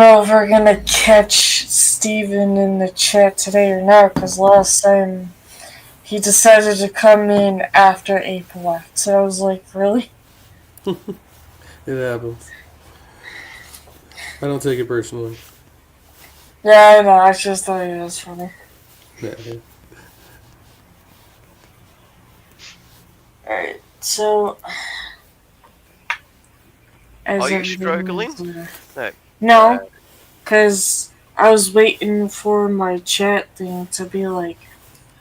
know if we're gonna catch Steven in the chat today or not, because last time he decided to come in after April left. So I was like, really? It happens. I don't take it personally. Yeah, I know. I just thought it was funny. Yeah, yeah. Alright, so Are as you everything struggling? moves later. No. No, because I was waiting for my chat thing to be like,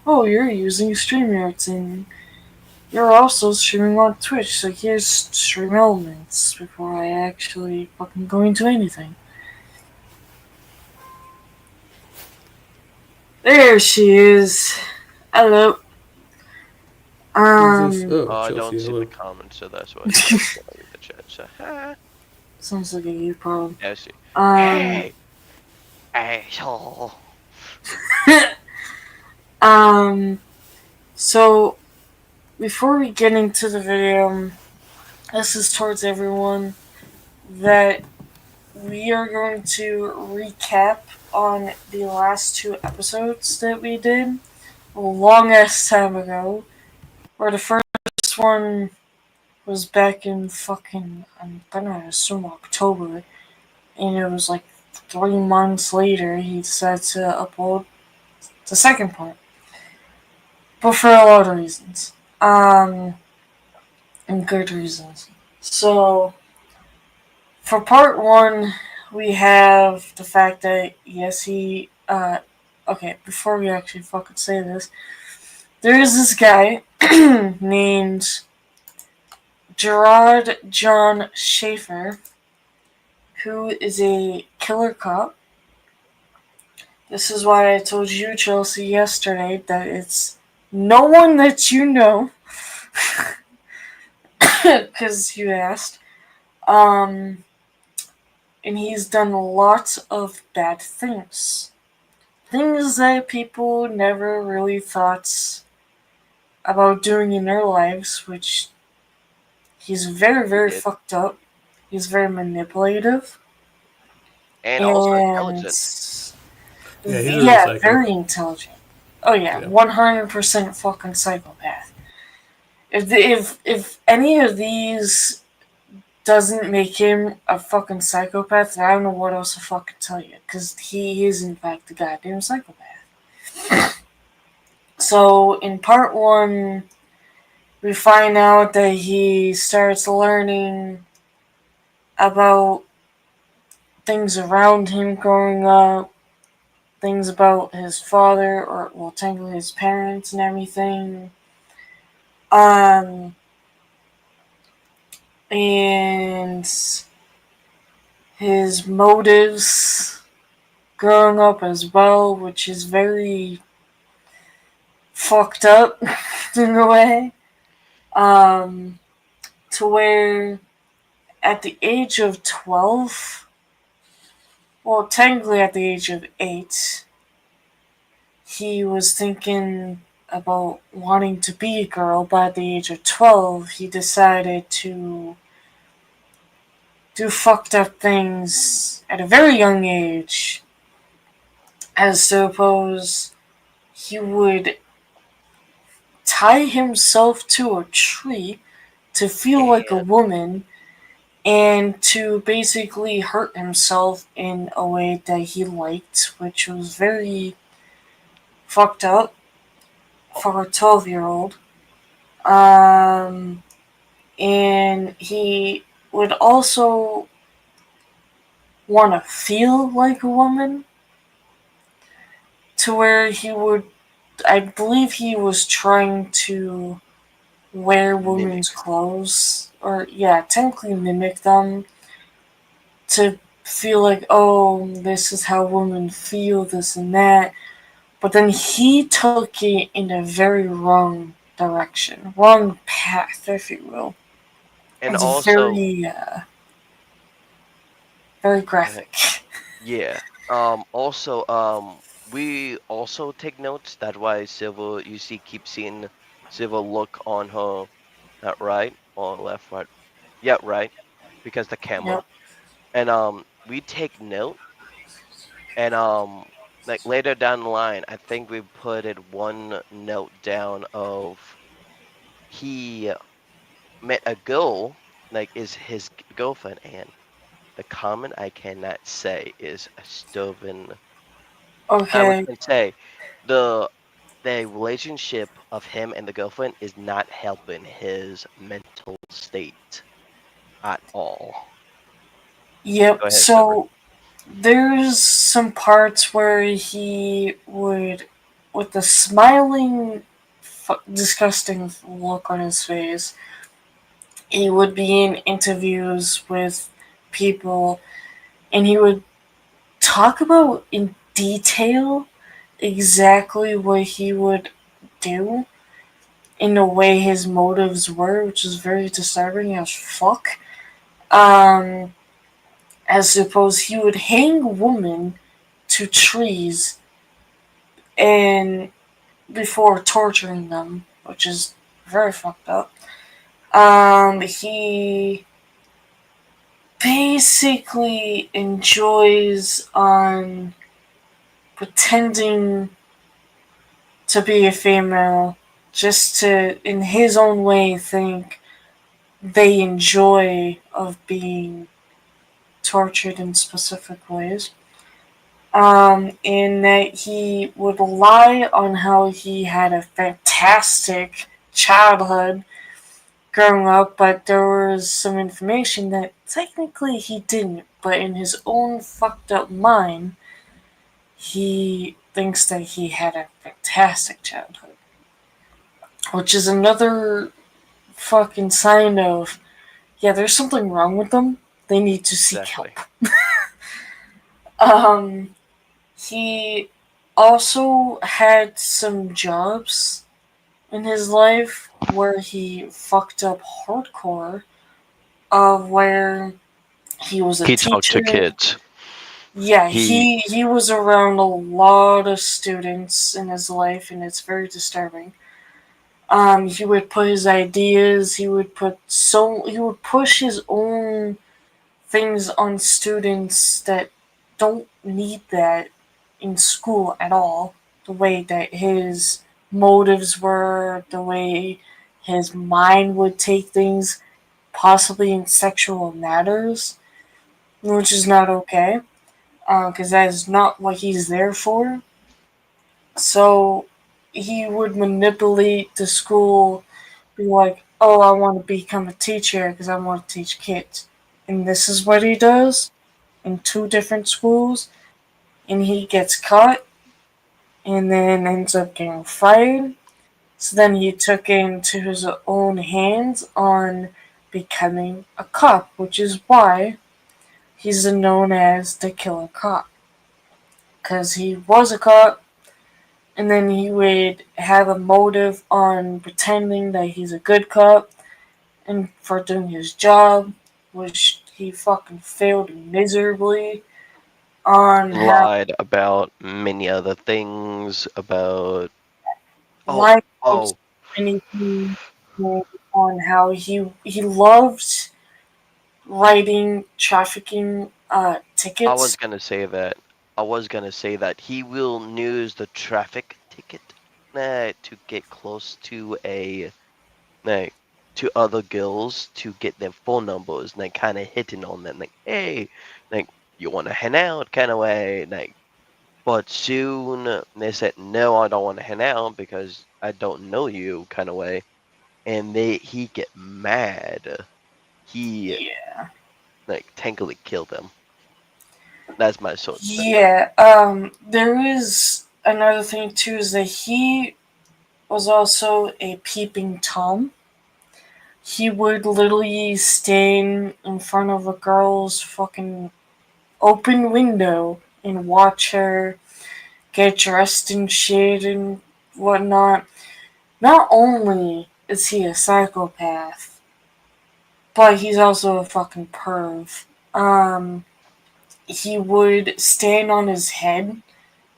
oh, you're using StreamYards and you're also streaming on Twitch, so here's stream elements before I actually fucking go into anything. There she is. Hello. Who's this? Um, Oh, I don't Chelsea. see the Hello. comments, so that's why I can't read the chat. So, sounds like a you problem. I see. Um, Hey, asshole. um, so before we get into the video, this is towards everyone that we are going to recap on the last two episodes that we did a long ass time ago. Where the first one was back in fucking, I'm gonna assume October, and it was like 3 months later he decided to upload the second part. But for a lot of reasons. And good reasons. So, for part one, we have the fact that, yes, okay, before we actually fucking say this, there is this guy named Gerard John Schaefer, who is a killer cop. This is why I told you, Chelsea, yesterday that it's no one that you know, because you asked. Um, and he's done lots of bad things. Things that people never really thought about doing in their lives, which he's very, He very did. fucked up. He's very manipulative. And also And intelligent. Yeah, he's a real yeah, psycho. very intelligent. Oh yeah, Yeah. 100% fucking psychopath. If any of these doesn't make him a fucking psychopath, I don't know what else to fucking tell you, because he is in fact a goddamn psychopath. So in part one, we find out that he starts learning about things around him growing up, things about his father, or well, technically his parents and everything. Um, and his motives growing up as well, which is very fucked up in a way. Um, to where at the age of 12, well, technically at the age of 8, he was thinking about wanting to be a girl, but at the age of 12, he decided to do fucked up things at a very young age. As suppose he would tie himself to a tree to feel like a And woman and to basically hurt himself in a way that he liked, which was very fucked up for a 12-year-old. Um, and he would also want to feel like a woman, to where he would, I believe he was trying to wear mimic. women's clothes, or yeah, technically mimic them to feel like, oh, this is how women feel, this and that. But then he took it in a very wrong direction, wrong path, if you will. And It's also, very uh, graphic. yeah. Also, we also take notes. That's why Silver, you see, keep seeing Silver look on her, right or left, right. Yeah, right. Because the camera. Yep. And we take note. And like later down the line, I think we put it one note down of he met a girl, like is his girlfriend, and the comment I cannot say is Stoven. I was Okay. gonna say the relationship of him and the girlfriend is not helping his mental state at all. Go Yep. ahead, Silver. So there's some parts where he would, with the smiling, disgusting look on his face, he would be in interviews with people and he would talk about in detail exactly what he would do in the way his motives were, which is very disturbing as fuck. Um, as suppose he would hang women to trees and before torturing them, which is very fucked up. He basically enjoys on pretending to be a female just to, in his own way, think they enjoy of being tortured in specific ways. In that he would lie on how he had a fantastic childhood growing up, but there was some information that technically he didn't. But in his own fucked up mind, he thinks that he had a fantastic childhood, which is another fucking sign of, yeah, there's something wrong with them. They need to seek Exactly. help. Um, he also had some jobs in his life where he fucked up hardcore, of where he was a He talked to teacher. kids. Yeah, He he was around a lot of students in his life, and it's very disturbing. He would put his ideas. He would push his own things on students that don't need that in school at all. The way that his motives were, the way his mind would take things, possibly in sexual matters, which is not okay, because that is not what he's there for. So he would manipulate the school, be like, oh, I want to become a teacher because I want to teach kids. And this is what he does in two different schools, and he gets caught and then ends up getting fired. So then he took it into his own hands on becoming a cop, which is why he's known as the killer cop. Because he was a cop, and then he would have a motive on pretending that he's a good cop and for doing his job, which he fucking failed miserably on how lied about many other things about oh life was oh anything on how he loved writing trafficking I was tickets. gonna say that. I was gonna say that he will use the traffic ticket to get close to a like to other girls to get their phone numbers and kind of hitting on them like, hey, like you want to hang out kind of way, like. But soon they said, no, I don't want to hang out because I don't know you kind of way, and he get mad. He Yeah. like technically killed them. That's my source. Yeah. There is another thing too, is that he was also a peeping Tom. He would literally stand in front of a girl's fucking open window and watch her get dressed and shit and whatnot. Not only is he a psychopath, but he's also a fucking perv. He would stand on his head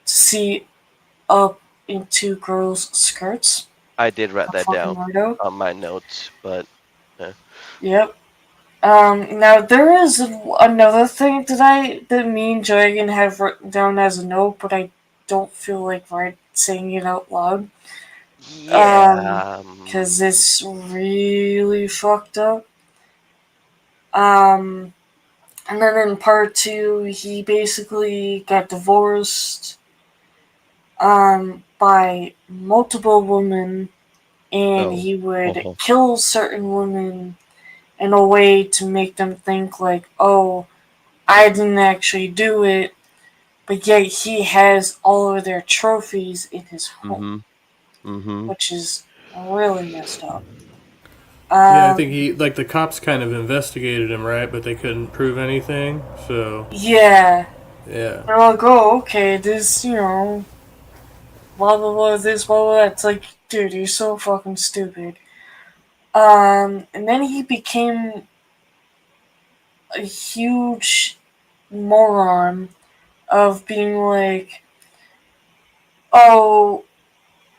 to see up into girls' skirts. I did write A that fucking down weirdo. on my notes, but Yep. Now there is another thing that me and Dragon have written down as a note, but I don't feel like saying it out loud. Yeah. Because it's really fucked up. Um, and then in part two, he basically got divorced, by multiple women, and Oh. he would Oh. kill certain women in a way to make them think like, oh, I didn't actually do it, but yet he has all of their trophies in his home, Mm-hmm. Mm-hmm. which is really messed up. Yeah, I think Um, he like the cops kind of investigated him, right? But they couldn't prove anything. So yeah, yeah, they're like, oh, okay, this, blah blah blah, this blah blah. It's like, dude, you're so fucking stupid. And then he became a huge moron of being like, oh,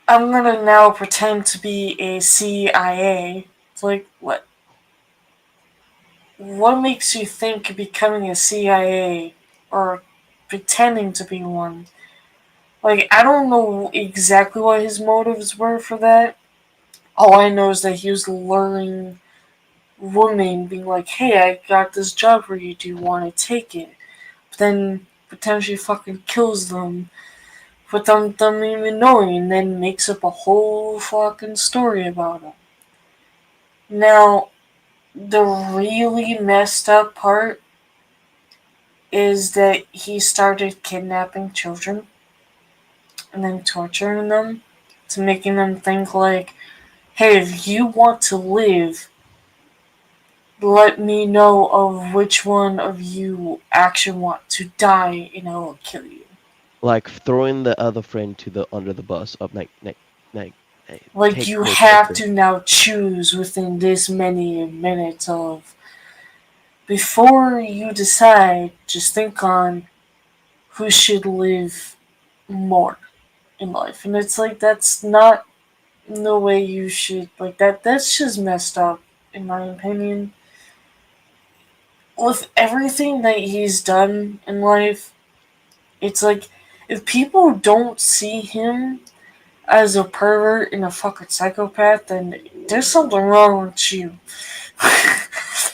I'm gonna now pretend to be a CIA. It's like, what? What makes you think becoming a CIA or pretending to be one? Like, I don't know exactly what his motives were for that. All I know is that he was luring women, being like, hey, I got this job for you, do you want to take it? But then potentially fucking kills them without them even knowing, and then makes up a whole fucking story about them. Now, the really messed up part is that he started kidnapping children and then torturing them to making them think like, hey, if you want to live, let me know of which one of you actually want to die and I will kill you. Like throwing the other friend to the under the bus of like Like, take you no have quarter. to now choose within this many minutes of. Before you decide, just think on who should live more in life. And it's like, that's not the way you should. Like, that's just messed up, in my opinion. With everything that he's done in life, it's like, if people don't see him as a pervert and a fucking psychopath, then there's something wrong with you.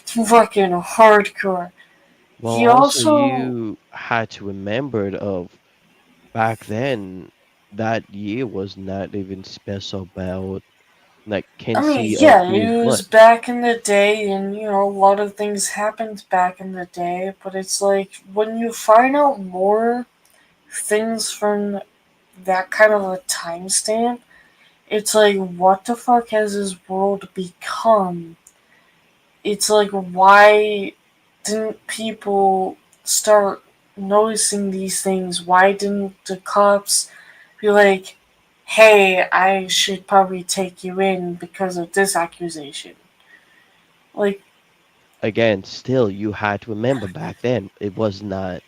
Fucking hardcore. Well, He also also, you had to remember of back then that year was not even special about like I mean, Kenshi of yeah, News it One. was back in the day, and a lot of things happened back in the day, but it's like, when you find out more things from that kind of a timestamp, it's like, what the fuck has this world become? It's like, why didn't people start noticing these things? Why didn't the cops be like, hey, I should probably take you in because of this accusation? Like, Again, still you had to remember back then it was not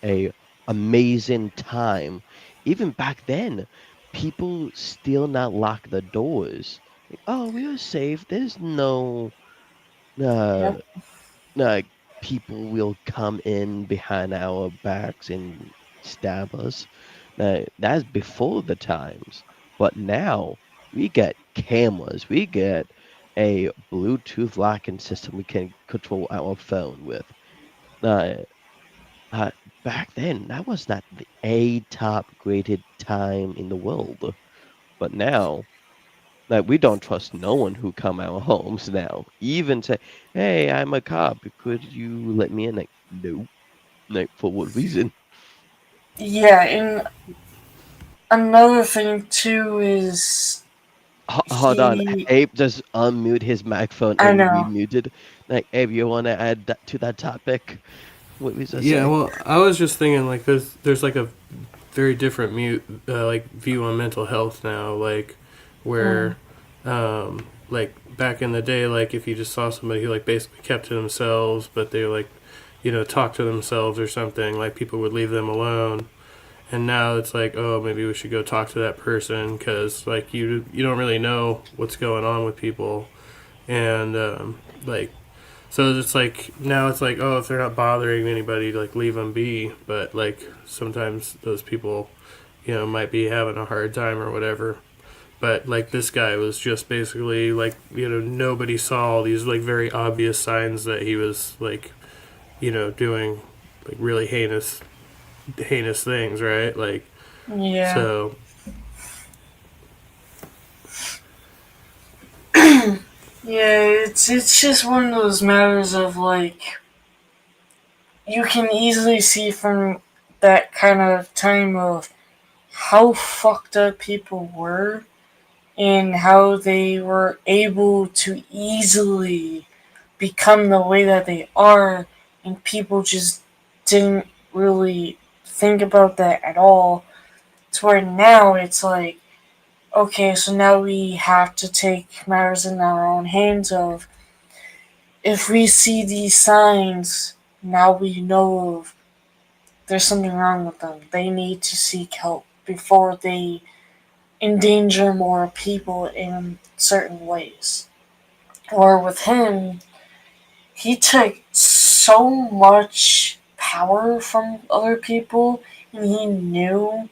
a amazing time. Even back then, people still not lock the doors. Like, oh, we are safe. There's no uh, yep, like people will come in behind our backs and stab us. That's before the times. But now we get cameras. We get a Bluetooth locking system we can control our phone with. Uh, uh, Back then, that was not the a top graded time in the world. But now, like we don't trust no one who come our homes now. Even say, "Hey, I'm a cop. Could you let me in?" Like, no. Like, for what reason? yeah, and another thing too is Hold on. he. Abe just unmute his microphone I and know. remuted. Like, Abe, you want to add that to that topic? What was I yeah. say? Well, I was just thinking like there's like a very different like view on mental health now, like Mm, where like back in the day, like if you just saw somebody who like basically kept to themselves, but they like talk to themselves or something, like people would leave them alone. And now it's like, oh, maybe we should go talk to that person because like you don't really know what's going on with people, and like So it's like now it's like, oh, if they're not bothering anybody, like leave them be. But like sometimes those people, might be having a hard time or whatever. But like this guy was just basically like, nobody saw all these like very obvious signs that he was like, doing like really heinous things, right? Like Yeah. so. Yeah, it's just one of those matters of like you can easily see from that kind of time of how fucked up people were and how they were able to easily become the way that they are, and people just didn't really think about that at all. To where now it's like, okay, so now we have to take matters in our own hands of if we see these signs, now we know of there's something wrong with them. They need to seek help before they endanger more people in certain ways. Or with him, he took so much power from other people and he knew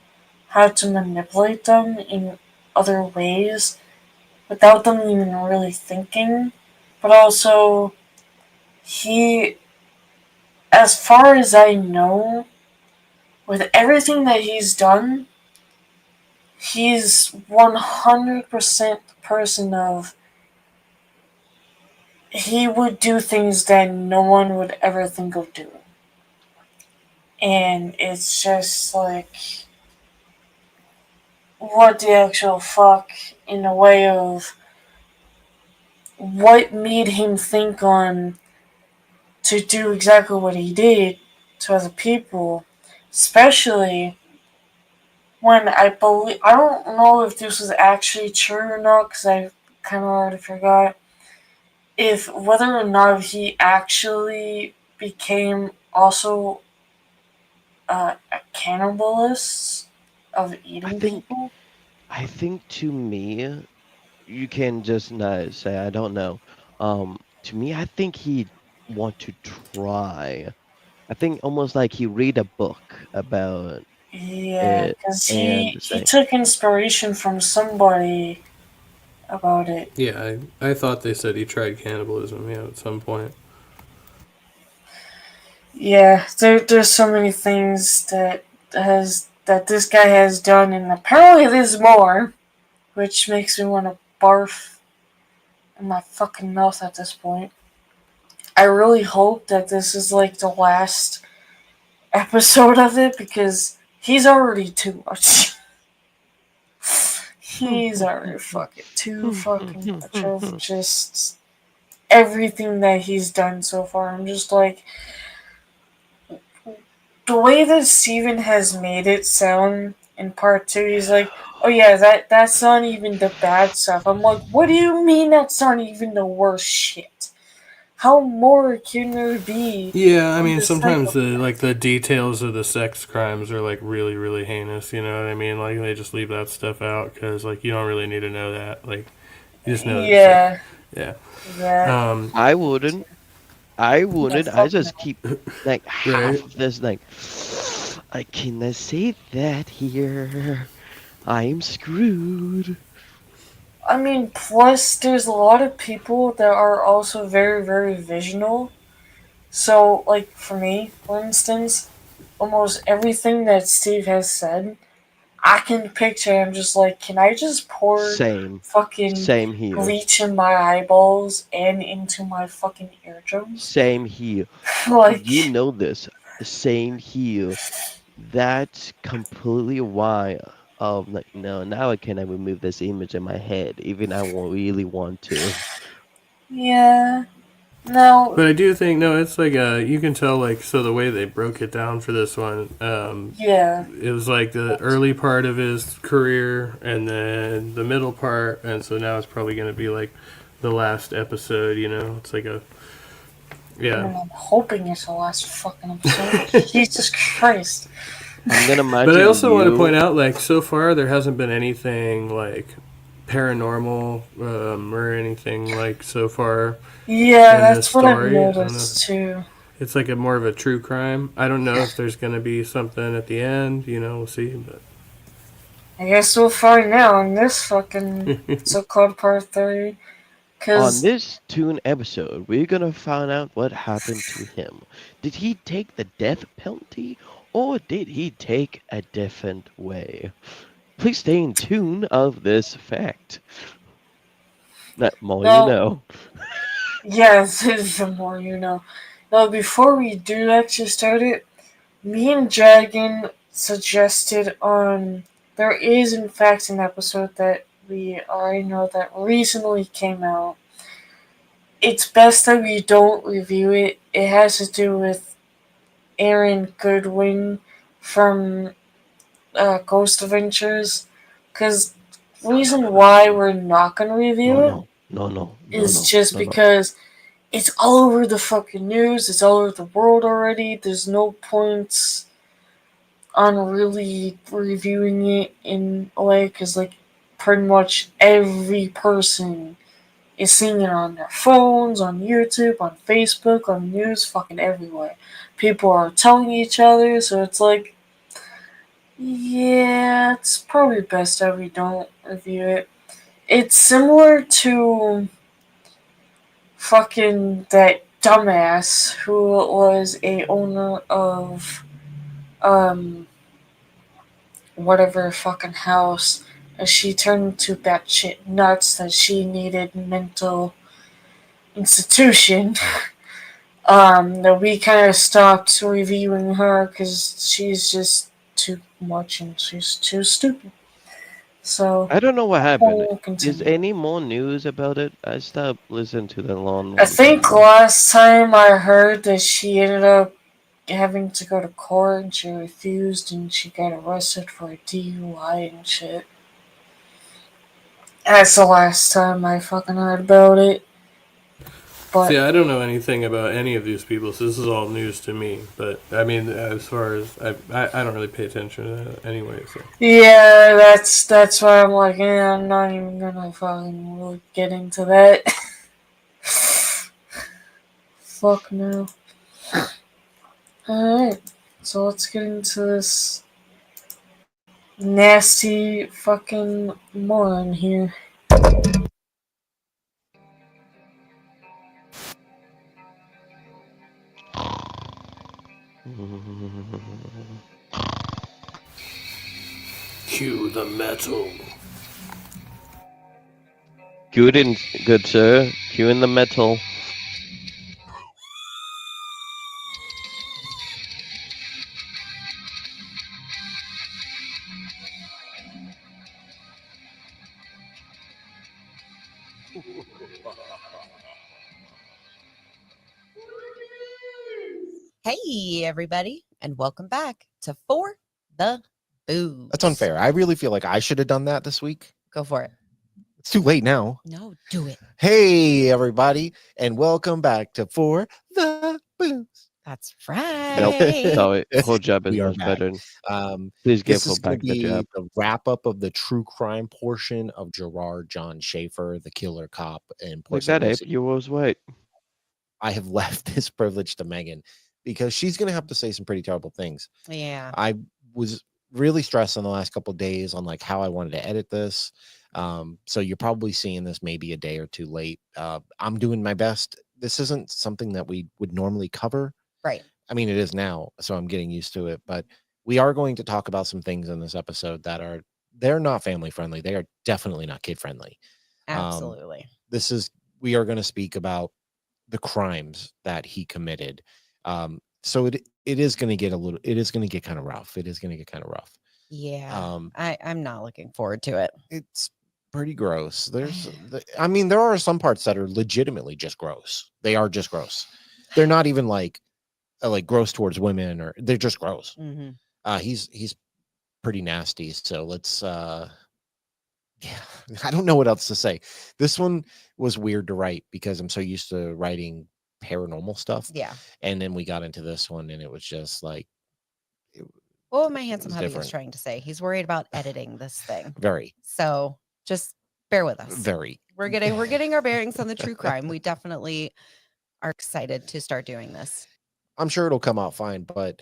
how to manipulate them in other ways without them even really thinking. But also, he, as far as I know, with everything that he's done, he's 100% the person of he would do things that no one would ever think of doing. And it's just like, what the actual fuck, in a way of what made him think on to do exactly what he did to other people, especially when I don't know if this was actually true or not because I kind of already forgot if whether or not he actually became also a cannibalist of I eating think people. I think to me, you can just not say I don't know. To me, I think he want to try. I think almost like he read a book about Yeah, it because and he say, took inspiration from somebody about it. Yeah, I thought they said he tried cannibalism, at some point. Yeah, there's so many things that this guy has done, and apparently there's more, which makes me want to barf in my fucking mouth at this point. I really hope that this is like the last episode of it because he's already too much. He's already fucking too fucking much of just everything that he's done so far. I'm just like, the way that Steven has made it sound in part two, he's like, oh yeah, that's not even the bad stuff. I'm like, what do you mean that's not even the worst shit? How more can there be Yeah, I in mean, the sometimes psychopath? the details of the sex crimes are like really really heinous. You know what I mean? Like they just leave that stuff out because like you don't really need to know that. Like you just know it's like Yeah, yeah. that Um, I wouldn't. I no wouldn't. I fuck just no. keep like right. half of this like I cannot say that here. I'm screwed. I mean, plus there's a lot of people that are also very very visional. So, like for me, for instance, almost everything that Steve has said, I can picture him just like, can I just pour Same. fucking Same here. bleach in my eyeballs and into my fucking eardrums? Same here. You Like, know this. Same here. That's completely why. Like no, now I cannot remove this image in my head, even I won't really want to. yeah, no, But I do think no, it's like you can tell like so the way they broke it down for this one, yeah, it was like the early part of his career and then the middle part, and so now it's probably going to be like the last episode. It's like a I yeah. mean, I'm hoping it's the last fucking episode. Jesus Christ. I'm gonna But I imagine also want to point you. out like so far there hasn't been anything like paranormal or anything like so far Yeah, in this that's what I've story. I don't know. noticed too. It's like a more of a true crime. I don't know if there's going to be something at the end. We'll see. But I guess we'll find out in this fucking so-called part 3. On Cause this Toon episode, we're gonna find out what happened to him. Did he take the death penalty, or did he take a different way? Please stay in tune of this fact. That more you well, know. yes, the more you know. Now, before we do actually start it, me and Dragon suggested on. There is, in fact, an episode that we already know that recently came out. It's best that we don't review it. It has to do with Aaron Goodwin from Ghost Adventures. Because reason why we're not gonna review No, it no, no, no, no, is no, just no, no. because it's all over the fucking news. It's all over the world already. There's no points on really reviewing it in a way because, like, pretty much every person is seeing it on their phones, on YouTube, on Facebook, on news, fucking everywhere. People are telling each other, so it's like, yeah, it's probably best that we don't review it. It's similar to fucking that dumbass who was a owner of um whatever fucking house, and she turned into batshit nuts that she needed mental institution. That we kind of stopped reviewing her because she's just too much and she's too stupid. So I don't know what happened. we'll Is continue. any more news about it? I stopped listening to the long I one think time. last time I heard that she ended up having to go to court and she refused and she got arrested for a DUI and shit. That's the last time I fucking heard about it. see, But I don't know anything about any of these people, so this is all news to me. But I mean, as far as I don't really pay attention to that anyway. So yeah, that's why I'm like, I'm not even gonna fucking really get into that. Fuck no. Alright, so let's get into this nasty fucking moron here. cue the metal. Good sir. Cue in the metal. Hey, everybody, and welcome back to For the Booze. That's unfair. I really feel like I should have done that this week. Go for it. It's too late now. No, do it. Hey, everybody, and welcome back to For the Booze. That's Nope. right. Sorry. Whole job is We are much back. better. Um, Please get this full is going back to the be job. the wrap up of the true crime portion of Gerard John Schaefer, the killer cop in Like Port that, St. Abe. Lucie. You was right. I have left this privilege to Megan because she's going to have to say some pretty terrible things. Yeah. I was really stressed on the last couple of days on like how I wanted to edit this. So you're probably seeing this maybe a day or two late. I'm doing my best. This isn't something that we would normally cover. Right. I mean, it is now, so I'm getting used to it. But we are going to talk about some things in this episode that they're not family friendly. They are definitely not kid friendly. Absolutely. We are going to speak about the crimes that he committed. So it is going to get kind of rough. It is going to get kind of rough. Yeah. I'm not looking forward to it. It's pretty gross. There are some parts that are legitimately just gross. They are just gross. They're not even like gross towards women, or they're just gross. Mm-hmm. He's pretty nasty. So let's yeah, I don't know what else to say. This one was weird to write because I'm so used to writing paranormal stuff. Yeah. And then we got into this one and it was just like Well, my handsome was hubby different. is trying to say he's worried about editing this thing. Very. So just bear with us. Very. We're getting our bearings on the true crime. We definitely are excited to start doing this. I'm sure it'll come out fine, but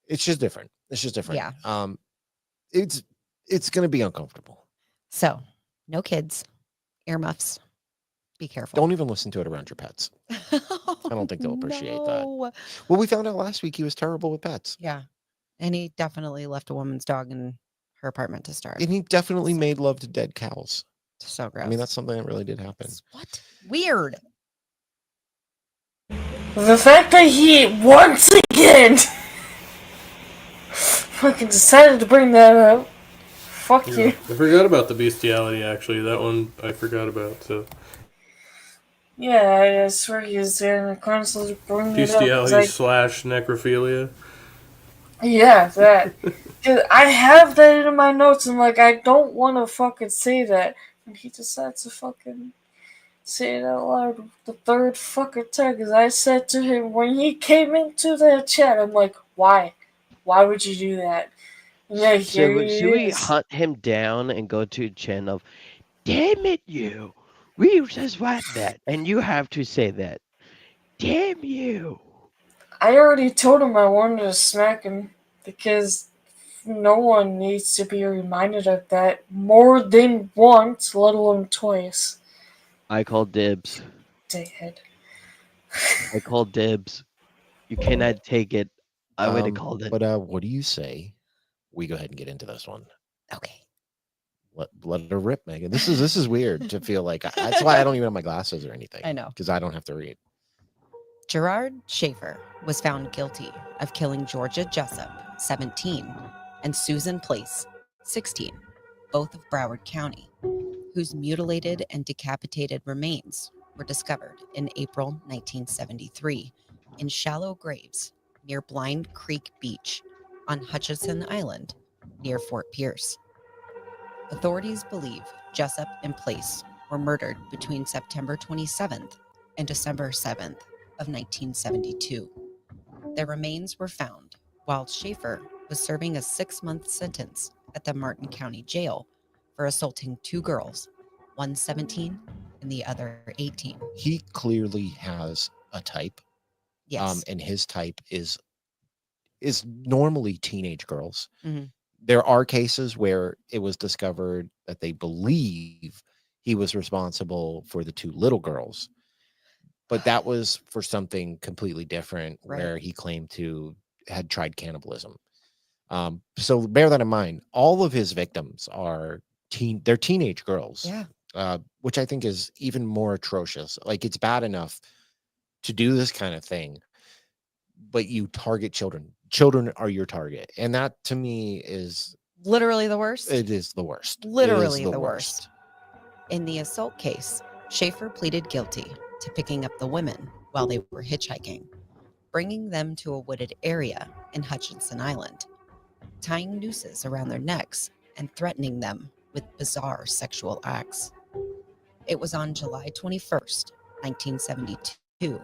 it's just different. It's just different. Yeah. It's going to be uncomfortable. So, no kids, earmuffs. Be careful. Don't even listen to it around your pets. I don't think they'll appreciate that. No. Well, we found out last week he was terrible with pets. Yeah. And he definitely left a woman's dog in her apartment to start. And he definitely made love to dead cows. So gross. I mean, that's something that really did happen. What? Weird. The fact that he, once again, fucking decided to bring that up. Fuck Yeah, you. I forgot about the bestiality, actually. That one I forgot about, so. Yeah, I swear he was gonna constantly bring it up. Bestiality Like, slash necrophilia. yeah, that. 'Cause I have that in my notes, and like, I don't want to fucking say that. And he decides to fucking say it out loud the third fucking time. Because I said to him when he came into the chat, I'm like, why? Why would you do that? And yeah, here he Should we is. hunt him down and go to Chen of, damn it, you! We just want that, and you have to say that. Damn you! I already told him I wanted to smack him because no one needs to be reminded of that more than once, let alone twice. I call dibs. Dickhead. I call dibs. You cannot take it. I would have called it. But what do you say? We go ahead and get into this one. Okay. Let her rip, Megan. This is weird to feel like. That's why I don't even have my glasses or anything. I know. Because I don't have to read. Gerard Schaefer was found guilty of killing Georgia Jessup, 17, and Susan Place, 16, both of Broward County, whose mutilated and decapitated remains were discovered in April 1973 in shallow graves near Blind Creek Beach on Hutchinson Island near Fort Pierce. Authorities believe Jessup and Place were murdered between September 27th and December 7th of 1972. Their remains were found while Schaefer was serving a 6-month sentence at the Martin County Jail for assaulting 2 girls, one 17 and the other 18. He clearly has a type. Yes. And his type is normally teenage girls. Mhm. There are cases where it was discovered that they believe he was responsible for the 2 little girls. But that was for something completely different, Right. where he claimed to had tried cannibalism. So bear that in mind. All of his victims are they're teenage girls. Yeah. Which I think is even more atrocious. Like, it's bad enough to do this kind of thing, but you target children. Children are your target. And that to me is Literally the worst. it is the worst. It is Literally the worst. In the assault case, Schaefer pleaded guilty to picking up the women while they were hitchhiking, bringing them to a wooded area in Hutchinson Island, tying nooses around their necks and threatening them with bizarre sexual acts. It was on July 21st, 1972,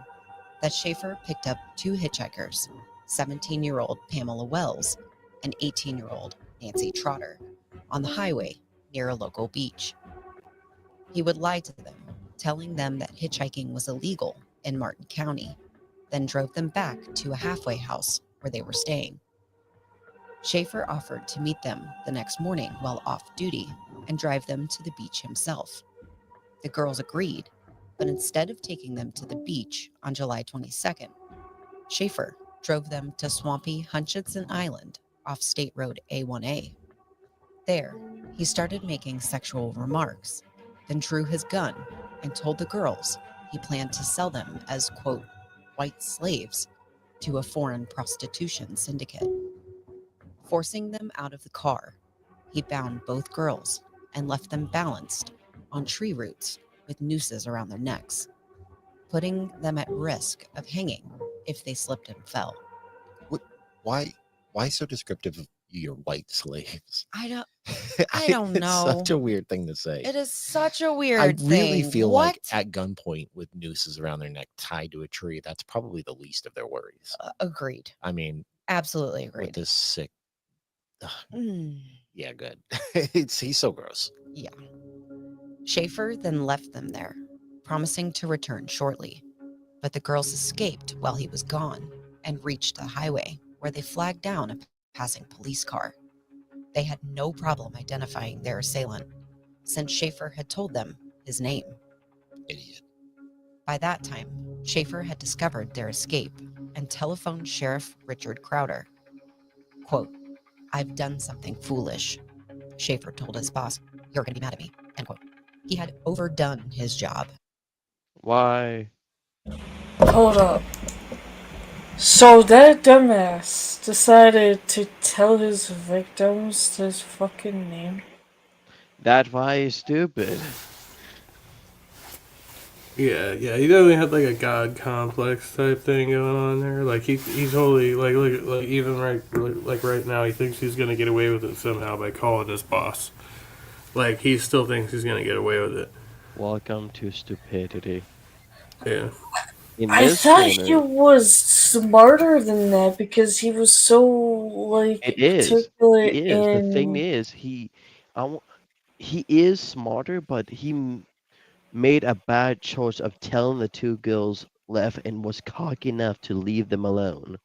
that Schaefer picked up 2 hitchhikers, 17-year-old Pamela Wells and 18-year-old Nancy Trotter, on the highway near a local beach. He would lie to them, telling them that hitchhiking was illegal in Martin County, then drove them back to a halfway house where they were staying. Schaefer offered to meet them the next morning while off duty and drive them to the beach himself. The girls agreed, but instead of taking them to the beach on July 22nd, Schaefer drove them to swampy Hutchinson Island off State Road A1A. There, he started making sexual remarks, then drew his gun and told the girls he planned to sell them as, quote, white slaves to a foreign prostitution syndicate. Forcing them out of the car, he bound both girls and left them balanced on tree roots with nooses around their necks, putting them at risk of hanging if they slipped and fell. Why so descriptive of your white slaves? I don't It's know. such a weird thing to say. It is such a weird I thing. really feel What? like at gunpoint with nooses around their neck tied to a tree, that's probably the least of their worries. Agreed. I mean, Absolutely with agreed. this sick, Mm, yeah, good. He's so gross. yeah. Schaefer then left them there, promising to return shortly. But the girls escaped while he was gone and reached the highway, where they flagged down a passing police car. They had no problem identifying their assailant, since Schaefer had told them his name. Idiot. By that time, Schaefer had discovered their escape and telephoned Sheriff Richard Crowder. Quote, "I've done something foolish," Schaefer told his boss. "You're going to be mad at me," end quote. He had overdone his job. Why? Hold up. So that dumbass decided to tell his victims his fucking name? That's why he's stupid. Yeah, he definitely had like a god complex type thing going on there. Like he's totally like even right now he thinks he's gonna get away with it somehow by calling his boss. Like he still thinks he's gonna get away with it. Welcome to stupidity. Yeah. In I this thought he corner, was smarter than that because he was so like it is. articulate He is. The thing and is, he is smarter, but he made a bad choice of telling the two girls left and was cocky enough to leave them alone.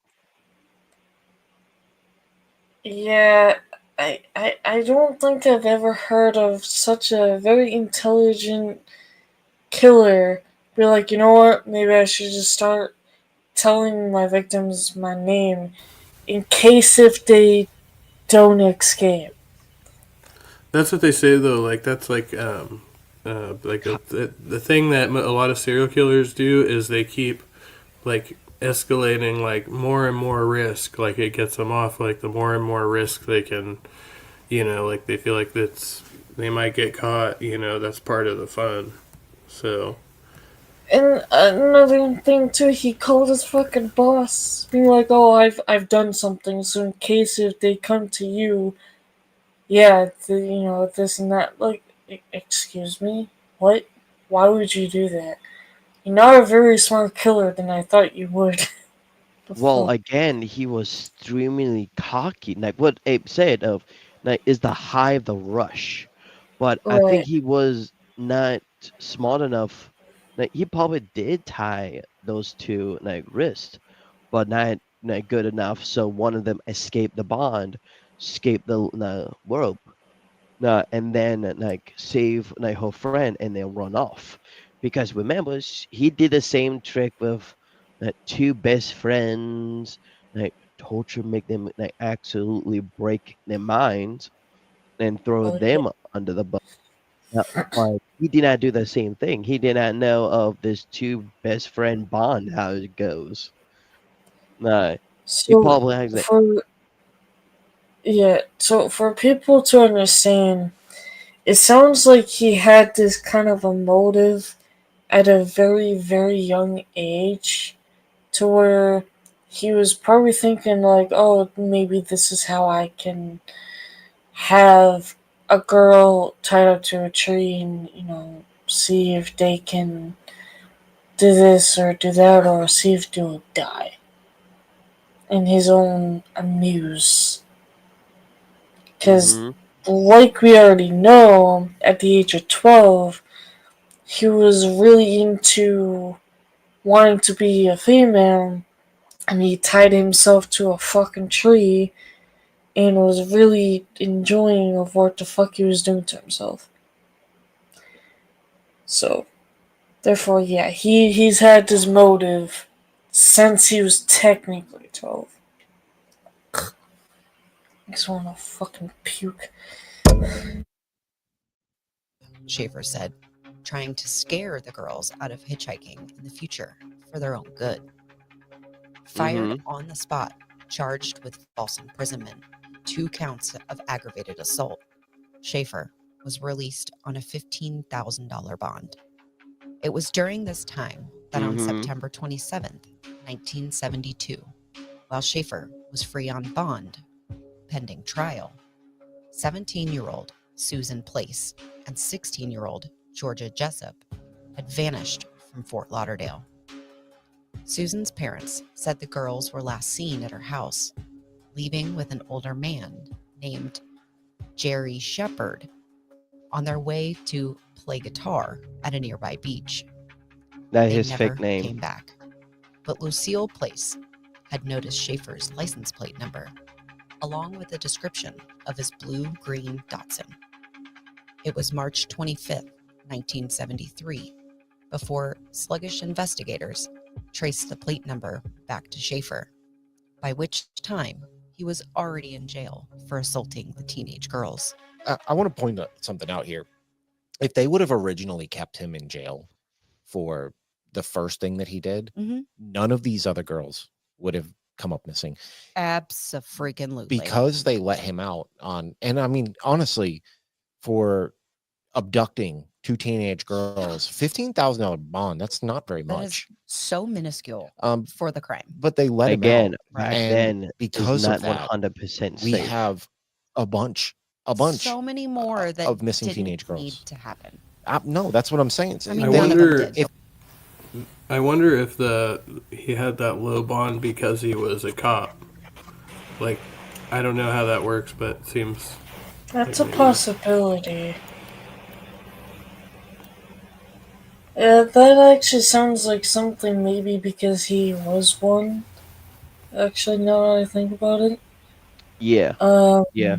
yeah, I don't think I've ever heard of such a very intelligent killer be like, you know what, maybe I should just start telling my victims my name in case if they don't escape. That's what they say though. Like that's like the thing that a lot of serial killers do is they keep like escalating like more and more risk. Like it gets them off. Like the more and more risk they can, like they feel like they might get caught. That's part of the fun. So And another thing too, he called his fucking boss, being like, "Oh, I've done something, so in case if they come to you, yeah, this and that." Like, excuse me, what? Why would you do that? You're not a very smart killer than I thought you would. The Well, fuck? again, he was extremely cocky. Like what Abe said of like is the high of the rush. But I think Right. he was not smart enough. Like he probably did tie those two like wrists, but not good enough. So one of them escaped the bond, escaped the rope, and then like save like her friend and then run off. Because remember, he did the same trick with two best friends, like torture, make them like absolutely break their minds and throw Oh yeah. them under the bus. But he did not do the same thing. He did not know of this two best friend bond, how it goes. No, he So probably has like, for so for people to understand, it sounds like he had this kind of a motive at a very very young age to where he was probably thinking like, oh, maybe this is how I can have a girl tied up to a tree and see if they can do this or do that or see if they'll die in his own amuse. Because, mm-hmm, like we already know, at the age of 12, he was really into wanting to be a female and he tied himself to a fucking tree and was really enjoying of what the fuck he was doing to himself. So, therefore, yeah, he's had this motive since he was technically 12. Makes me wanna fucking puke. Schaefer said, trying to scare the girls out of hitchhiking in the future for their own good. Fired mm-hmm. on the spot, charged with false imprisonment, 2 counts of aggravated assault, Schaefer was released on a $15,000 bond. It was during this time that on Mm-hmm. September 27th, 1972, while Schaefer was free on bond, pending trial, 17-year-old Susan Place and 16-year-old Georgia Jessup had vanished from Fort Lauderdale. Susan's parents said the girls were last seen at her house, leaving with an older man named Jerry Shepard. on their way to play guitar at a nearby beach. That They his never fake name. came back. But Lucille Place had noticed Schaefer's license plate number, along with a description of his blue-green Datsun. It was March 25th, 1973, before sluggish investigators traced the plate number back to Schaefer, by which time he was already in jail for assaulting the teenage girls. I want to point something out here. If they would have originally kept him in jail for the first thing that he did, Mhm. none of these other girls would have come up missing. Abso-freaking-lutely. Because they let him out on, and I mean, honestly, for abducting 2 teenage girls, $15,000 bond, that's not very That is much. so minuscule Um, for the crime. but they let Again, him out. back And then, because is not of that, 100% we safe. have a bunch So many more that of missing didn't teenage girls. need to happen. No, that's what I'm saying. I mean, I none of wonder them did. I wonder if he had that low bond because he was a cop. Like, I don't know how that works, but it seems That's a possibility. Yeah, that actually sounds like something maybe because he was one. Actually, now that I think about it. Yeah, Um, yeah.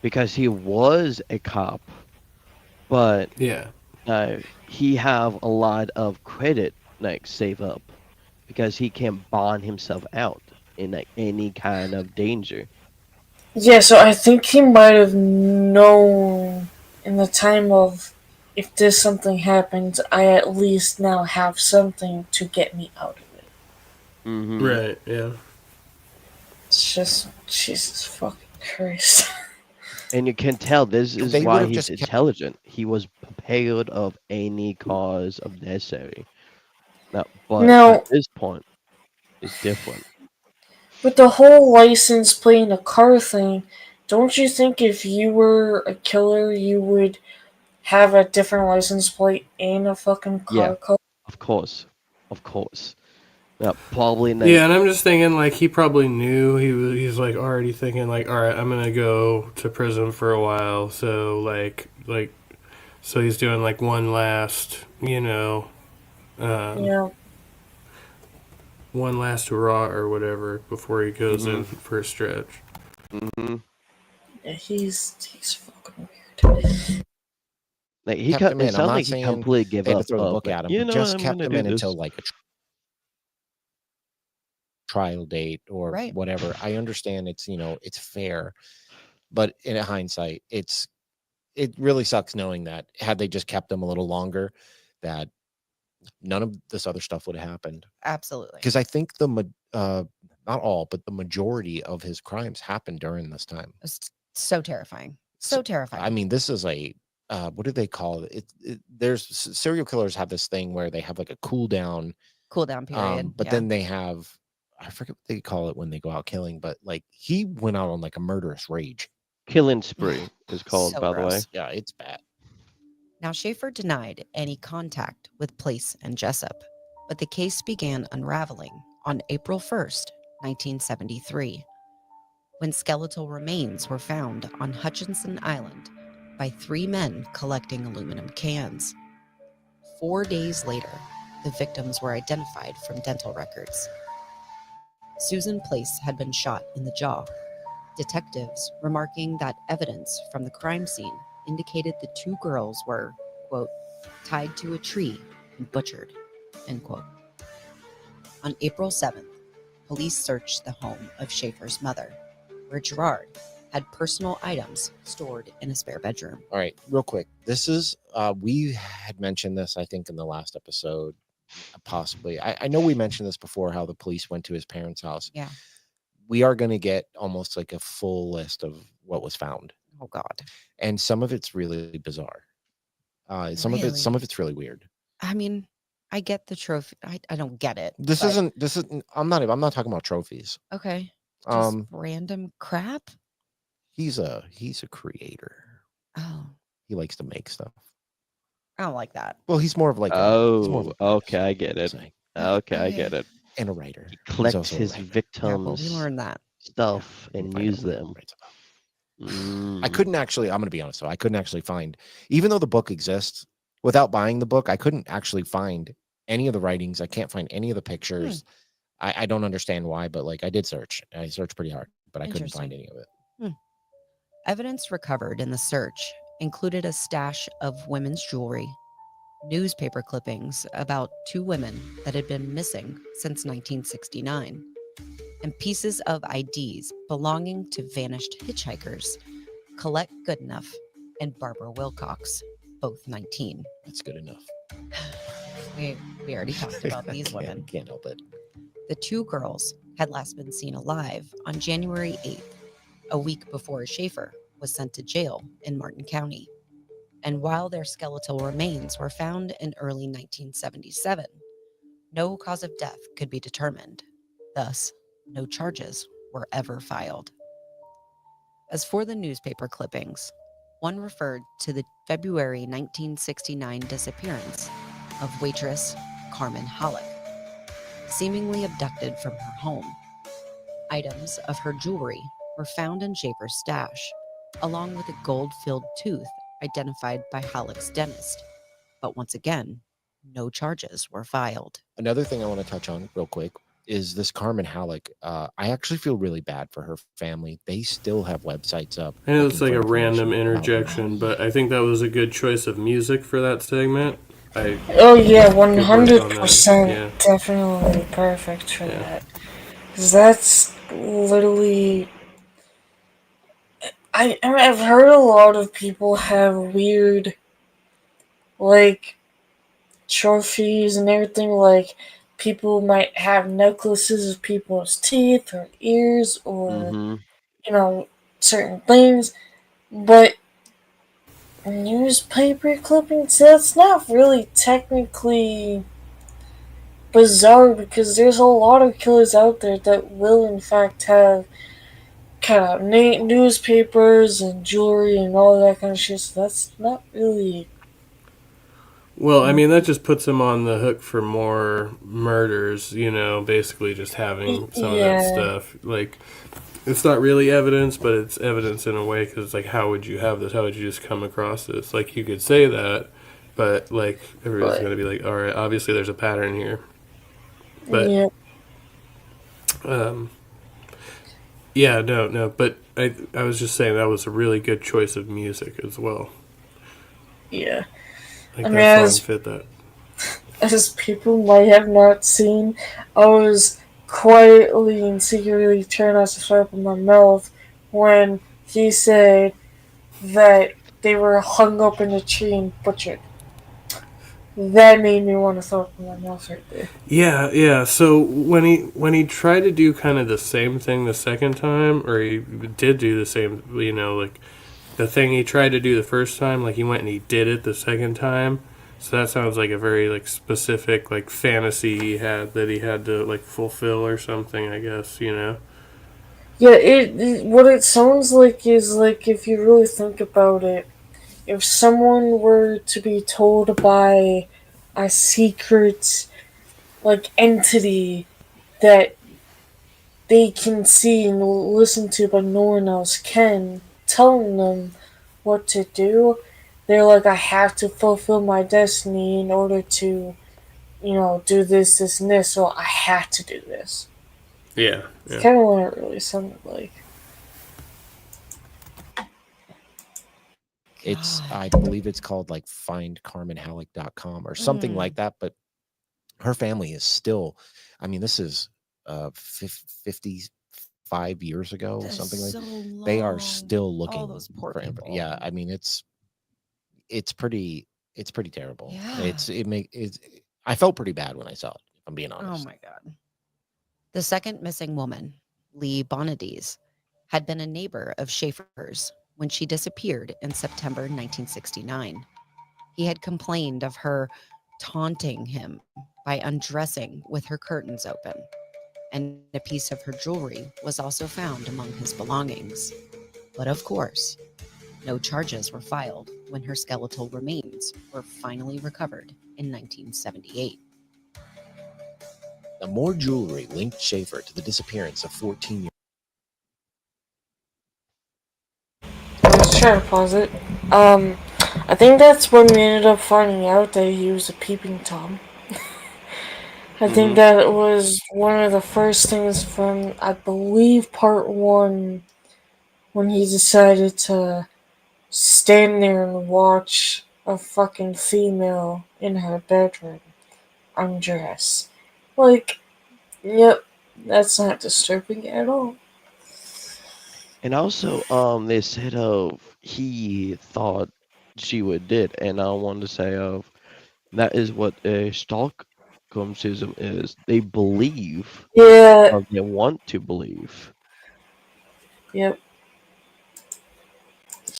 Because he was a cop, but yeah. he have a lot of credit like save up because he can bond himself out in like any kind of danger. Yeah, so I think he might have known in the time of if this something happens, I at least now have something to get me out of it. Mm-hmm. Right, yeah. It's just Jesus fucking Christ. And you can tell this is They why would've he's just kept- intelligent. He was prepared of any cause of necessary. But Now- at this point, it's different. With the whole license playing a car thing, don't you think if you were a killer, you would have a different license plate in a fucking car Yeah. code? Of course. Probably not. Yeah, and I'm just thinking, like, he probably knew he's like already thinking, like, all right, I'm gonna go to prison for a while, so so he's doing like one last, Yeah. one last hurrah or whatever before he goes in for a stretch. Mm-hmm. Yeah, he's fucking weird. Like he Kept him in. it I'm sounds not like he saying completely gave they had up. to throw the book like, at him, you but know just what, I'm kept gonna him do in this. until like a trial date or Right. whatever. I understand it's it's fair, but in hindsight, it really sucks knowing that had they just kept him a little longer, that none of this other stuff would have happened. Absolutely. Because I think not all, but the majority of his crimes happened during this time. It's so terrifying. So terrifying. I mean, this is a what do they call it? There's serial killers have this thing where they have like a cool down period. but yeah. then they have, I forget what they call it when they go out killing, but like he went out on like a murderous rage. Killing spree is called, So by the way. gross. Yeah, it's bad. Now, Schaefer denied any contact with Place and Jessup, but the case began unraveling on April 1st, 1973, when skeletal remains were found on Hutchinson Island by 3 men collecting aluminum cans. 4 days later, the victims were identified from dental records. Susan Place had been shot in the jaw, detectives remarking that evidence from the crime scene indicated the 2 girls were, quote, tied to a tree and butchered, end quote. On April 7th, police searched the home of Schaefer's mother, where Gerard had personal items stored in a spare bedroom. All right, real quick. This is we had mentioned this, I think, in the last episode, possibly. I know we mentioned this before, how the police went to his parents' house. Yeah. We are going to get almost like a full list of what was found, Oh, God. and some of it's really bizarre. Some of it's really weird. I mean, I get the trophy. I don't get it. This but- isn't. I'm not talking about trophies. Okay. Just Um, random crap? he's a creator. Oh, He likes to make stuff. I don't like that. Well, he's more of like he's more of Oh, a okay, I get it. saying, Okay, I Okay. get it. and a writer. He He's collects also a his writer. Yeah, well, we victims' learned that. stuff and Writer use who them. writes about I couldn't actually, I'm going to be honest though, I couldn't actually find, even though the book exists, without buying the book, I couldn't actually find any of the writings. I can't find any of the pictures. I don't understand why, but like I did search. I searched pretty hard, but I couldn't find any of it. Evidence recovered in the search included a stash of women's jewelry, newspaper clippings about 2 women that had been missing since 1969, and pieces of IDs belonging to vanished hitchhikers, Colette Goodenough and Barbara Wilcox, both 19. That's good enough. We already talked about these women. Can't help it. The 2 girls had last been seen alive on January 8th, a week before Schaefer was sent to jail in Martin County. And while their skeletal remains were found in early 1977, no cause of death could be determined. Thus, no charges were ever filed. As for the newspaper clippings, one referred to the February 1969 disappearance of waitress Carmen Halleck, seemingly abducted from her home. Items of her jewelry were found in Schaefer's stash, along with a gold-filled tooth identified by Halleck's dentist. But once again, no charges were filed. Another thing I want to touch on real quick is this Carmen Halleck. I actually feel really bad for her family. They still have websites up. I know it's like looking a for random information about her. interjection, but I think that was a good choice of music for that segment. Oh yeah, Good work on that. 100%, Yeah. definitely perfect for Yeah. that. 'Cause that's literally. I've heard a lot of people have weird, like, trophies and everything. Like, people might have necklaces of people's teeth or ears or, certain things. But newspaper clippings, that's not really technically bizarre because there's a lot of killers out there that will in fact have kind of newspapers and jewelry and all that kind of shit. So that's not really. Well, I mean, that just puts him on the hook for more murders, basically just having some of that stuff. Like, it's not really evidence, but it's evidence in a way because it's like, how would you have this? How would you just come across this? Like, you could say that, but, like, everybody's going to be like, all right, obviously there's a pattern here. But, yeah, no, but I was just saying that was a really good choice of music as well. Yeah. Like, that song fit that. As people might have not seen, I was quietly and secretly trying not to throw up in my mouth when he said that they were hung up in a tree and butchered. That made me want to throw up in my mouth right there. Yeah. So when he tried to do kind of the same thing the second time, or he did do the same, like the thing he tried to do the first time, like he went and he did it the second time. So that sounds like a very like specific like fantasy he had to like fulfill or something, I guess, Yeah, what it sounds like is like if you really think about it, if someone were to be told by a secret like entity that they can see and listen to but no one else can, telling them what to do, they're like, I have to fulfill my destiny in order to, do this, this, and this, so I have to do this. Yeah. It's kind of what it really sounded like. It's, I believe it's called like findcarmenhalleck.com or something like that. But her family is still, I mean, this is 55 years ago, That's something like so that. They are long. still looking All those poor for people. Yeah, I mean, it's pretty terrible. Yeah. I felt pretty bad when I saw it, if I'm being honest. Oh my God. The second missing woman, Lee Bonadies, had been a neighbor of Schaefer's when she disappeared in September 1969. He had complained of her taunting him by undressing with her curtains open, and a piece of her jewelry was also found among his belongings. But of course, no charges were filed when her skeletal remains were finally recovered in 1978. Now, more jewelry linked Schaefer to the disappearance of 14-year-old. trying to pause it. I think that's when we ended up finding out that he was a peeping Tom. I think that was one of the first things from, I believe, part 1, when he decided to stand there and watch a fucking female in her bedroom undress. Like, yep, that's not disturbing at all. And also, they said he thought she would did, and I wanted to say that is what a Stockholmism is. They believe, Yeah, or they want to believe. yep.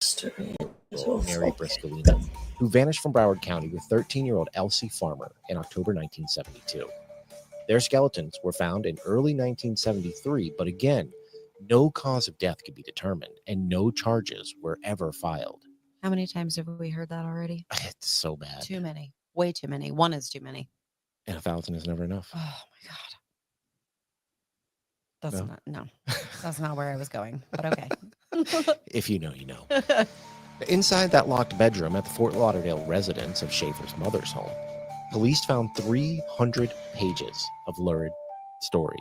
Disturbing as all Mary fuck. Briscolini, who vanished from Broward County with 13-year-old Elsie Farmer in October 1972. Their skeletons were found in early 1973, but again, no cause of death could be determined and no charges were ever filed. How many times have we heard that already? It's so bad. Too many. Way too many. One is too many. And 1,000 is never enough. Oh my god. That's No? not no. That's not where I was going. But okay. If you know, you know. Inside that locked bedroom at the Fort Lauderdale residence of Schaefer's mother's home, police found 300 pages of lurid stories.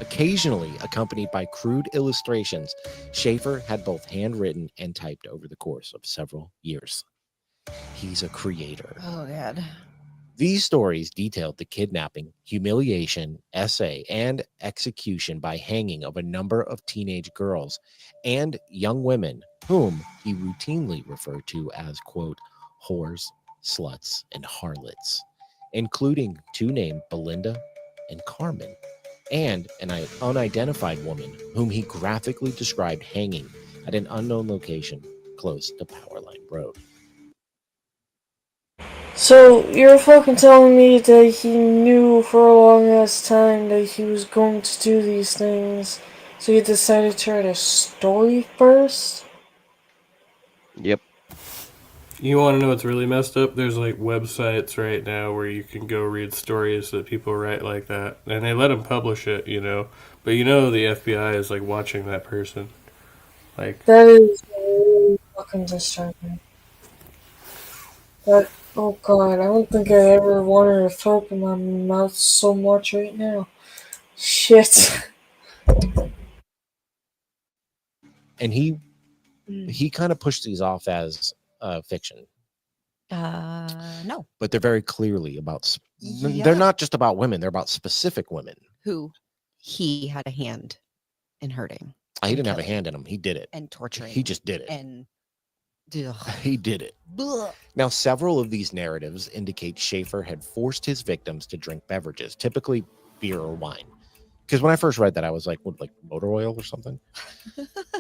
Occasionally accompanied by crude illustrations, Schaefer had both handwritten and typed over the course of several years. He's a creator. Oh god. These stories detailed the kidnapping, humiliation, essay, and execution by hanging of a number of teenage girls and young women whom he routinely referred to as, quote, whores, sluts, and harlots, including 2 named Belinda and Carmen, and an unidentified woman whom he graphically described hanging at an unknown location close to Powerline Road. So, you're fucking telling me that he knew for a long ass time that he was going to do these things, so he decided to write a story first? Yep. You want to know what's really messed up? There's like websites right now where you can go read stories that people write like that, and they let them publish it, you know. But you know the FBI is like watching that person. Like, That is really fucking disturbing. But, oh god, I don't think I ever wanted to throw up in my mouth so much right now. Shit. And he Mm. kind of pushed these off as fiction, No. but they're very clearly about Yeah. they're not just about women, they're about specific women. Who he had a hand in hurting. He and didn't have a killing hand in him. He did it. and torturing. He just did it. and ugh. He did it. Blech. Now, several of these narratives indicate Schaefer had forced his victims to drink beverages, typically beer or wine. Because when I first read that, I was like, what, like motor oil or something?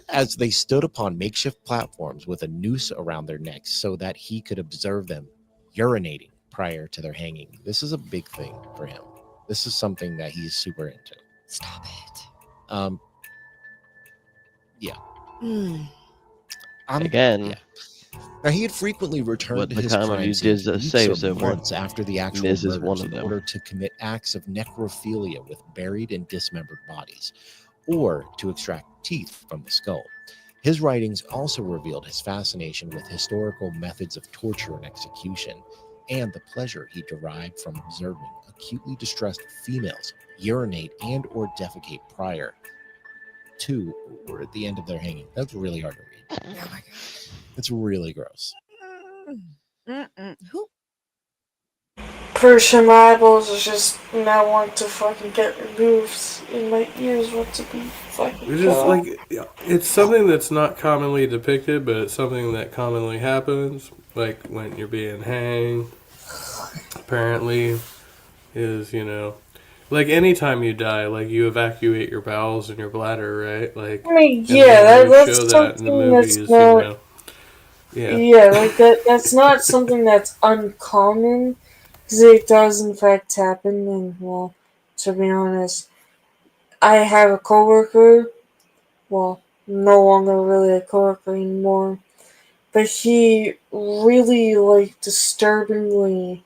As they stood upon makeshift platforms with a noose around their necks so that he could observe them urinating prior to their hanging. This is a big thing for him. This is something that he's super into. Stop it. I'm- Again, yeah. Now, he had frequently returned What to the his kind of crime you scene did weeks say or was so important. months after the actual This is murders one of in them. order to commit acts of necrophilia with buried and dismembered bodies, or to extract teeth from the skull. His writings also revealed his fascination with historical methods of torture and execution, and the pleasure he derived from observing acutely distressed females urinate and or defecate prior to or at the end of their hanging. That's really hard to read. Oh my It's really gross. god. Who? Pretty sure my eyeballs are just now want to fucking get removed, and my ears want to be fucking it's just cut off. like it's something that's not commonly depicted, but it's something that commonly happens. Like when you're being hanged, apparently, is like anytime you die, like you evacuate your bowels and your bladder, right? Like, I mean, and yeah, they would that's show that in the something that's movies, not. Yeah. Yeah, like that's not something that's uncommon, because it does in fact happen. And well, to be honest, I have a coworker. Well, no longer really a coworker anymore, but he really, like, disturbingly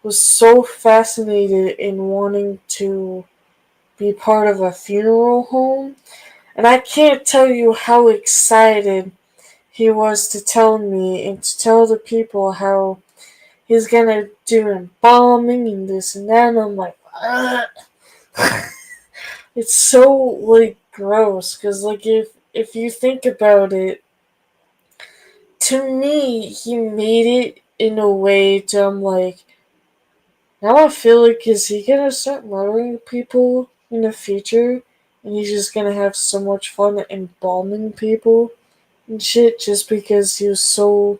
was so fascinated in wanting to be part of a funeral home, and I can't tell you how excited he was to tell me and to tell the people how he's gonna do embalming and this and that. And I'm like, it's so like gross because like if you think about it, to me he made it in a way to I'm like, now I feel like is he gonna start murdering people in the future and he's just gonna have so much fun embalming people and shit just because he was so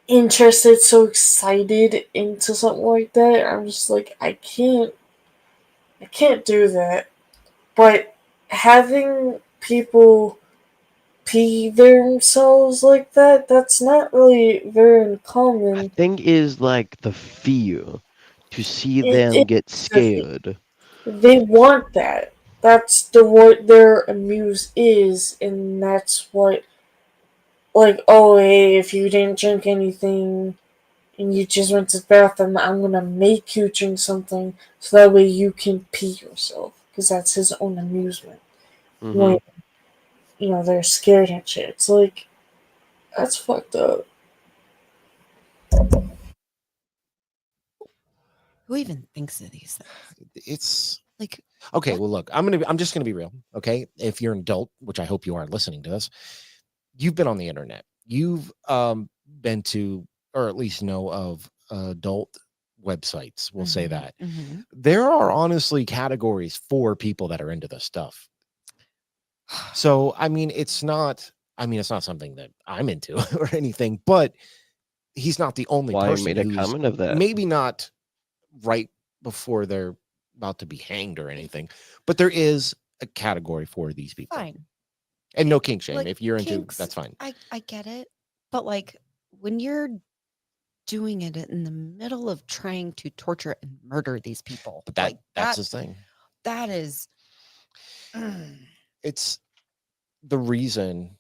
interested, so excited into something like that. I'm just like, I can't do that. But having people pee themselves like that, that's not really very I uncommon. think is like the fear to see them It get is. scared. They want that. That's the what their amuse is, and that's what like. Oh, hey, if you didn't drink anything and you just went to the bathroom, I'm gonna make you drink something so that way you can pee yourself, because that's his own amusement. Hmm. When they're scared and shit, it's like that's fucked up. Who even thinks of these things? It's Like, okay. what? Well, look, I'm just gonna be real. Okay, if you're an adult, which I hope you are listening to this, you've been on the internet. You've been to, or at least know of, adult websites. We'll say that there are honestly categories for people that are into this stuff. So I mean, it's not. I mean, it's not something that I'm into or anything, but he's not the only Why I person made a who's comment of that. maybe not right before they're about to be hanged or anything, but there is a category for these people. Fine. And no kink shame. Like, If you're into, kinks, that's fine. I get it. But like when you're doing it in the middle of trying to torture and murder these people, But like that's his thing. that is It's the reason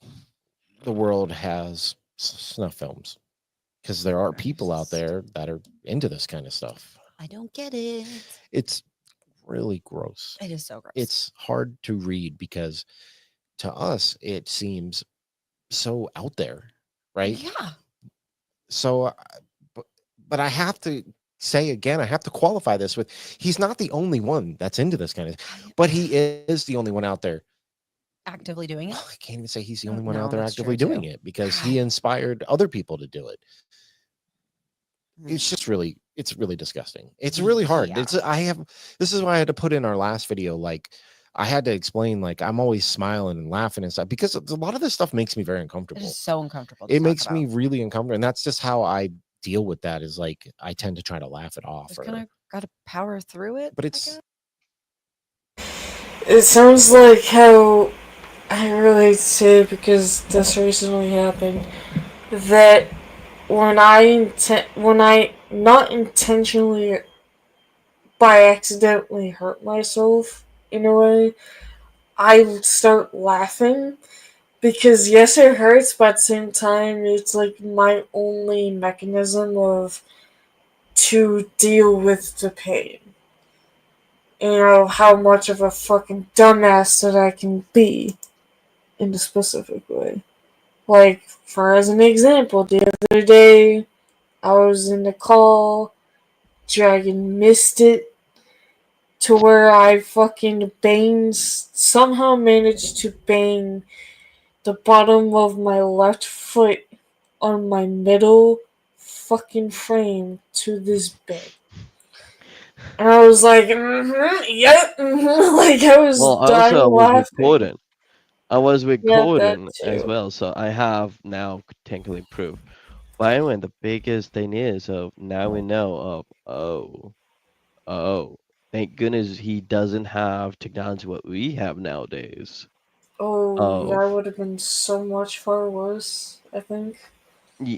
the world has snuff films, because there are people out there that are into this kind of stuff. I don't get it. It's really gross. It is so gross. It's hard to read because to us it seems so out there, right? Yeah. So but I have to say again, I have to qualify this with he's not the only one that's into this kind of, but he is the only one out there Actively doing it. I can't even say he's the Oh, only one no, out there that's actively true, doing too. it, because he inspired other people to do it. It's Mm. just really, it's really disgusting. It's really hard. Yeah. This is why I had to put in our last video. Like, I had to explain, like, I'm always smiling and laughing and stuff because a lot of this stuff makes me very It uncomfortable. is so uncomfortable. To It talk makes about. me really uncomfortable. And that's just how I deal with that, is like, I tend to try to laugh it off. Just kind of got to power through it. But I it's, guess. It sounds like how I relate to it because this recently happened. That when I not intentionally by accidentally hurt myself in a way, I would start laughing because yes, it hurts, but at the same time, it's like my only mechanism of to deal with the pain. How much of a fucking dumbass that I can be in a specific way. Like, for as an example, the other day, I was in the call, Dragon missed it, to where I fucking somehow managed to bang the bottom of my left foot on my middle fucking frame to this bed. And I was like, yep, like I was Well, dying also I was laughing. recording. I was Yeah, that recording as too. well, so I have now technically proof. But anyway, the biggest thing is of now we know of thank goodness he doesn't have technology what we have nowadays. Oh, Of that would have been so much far worse, I think.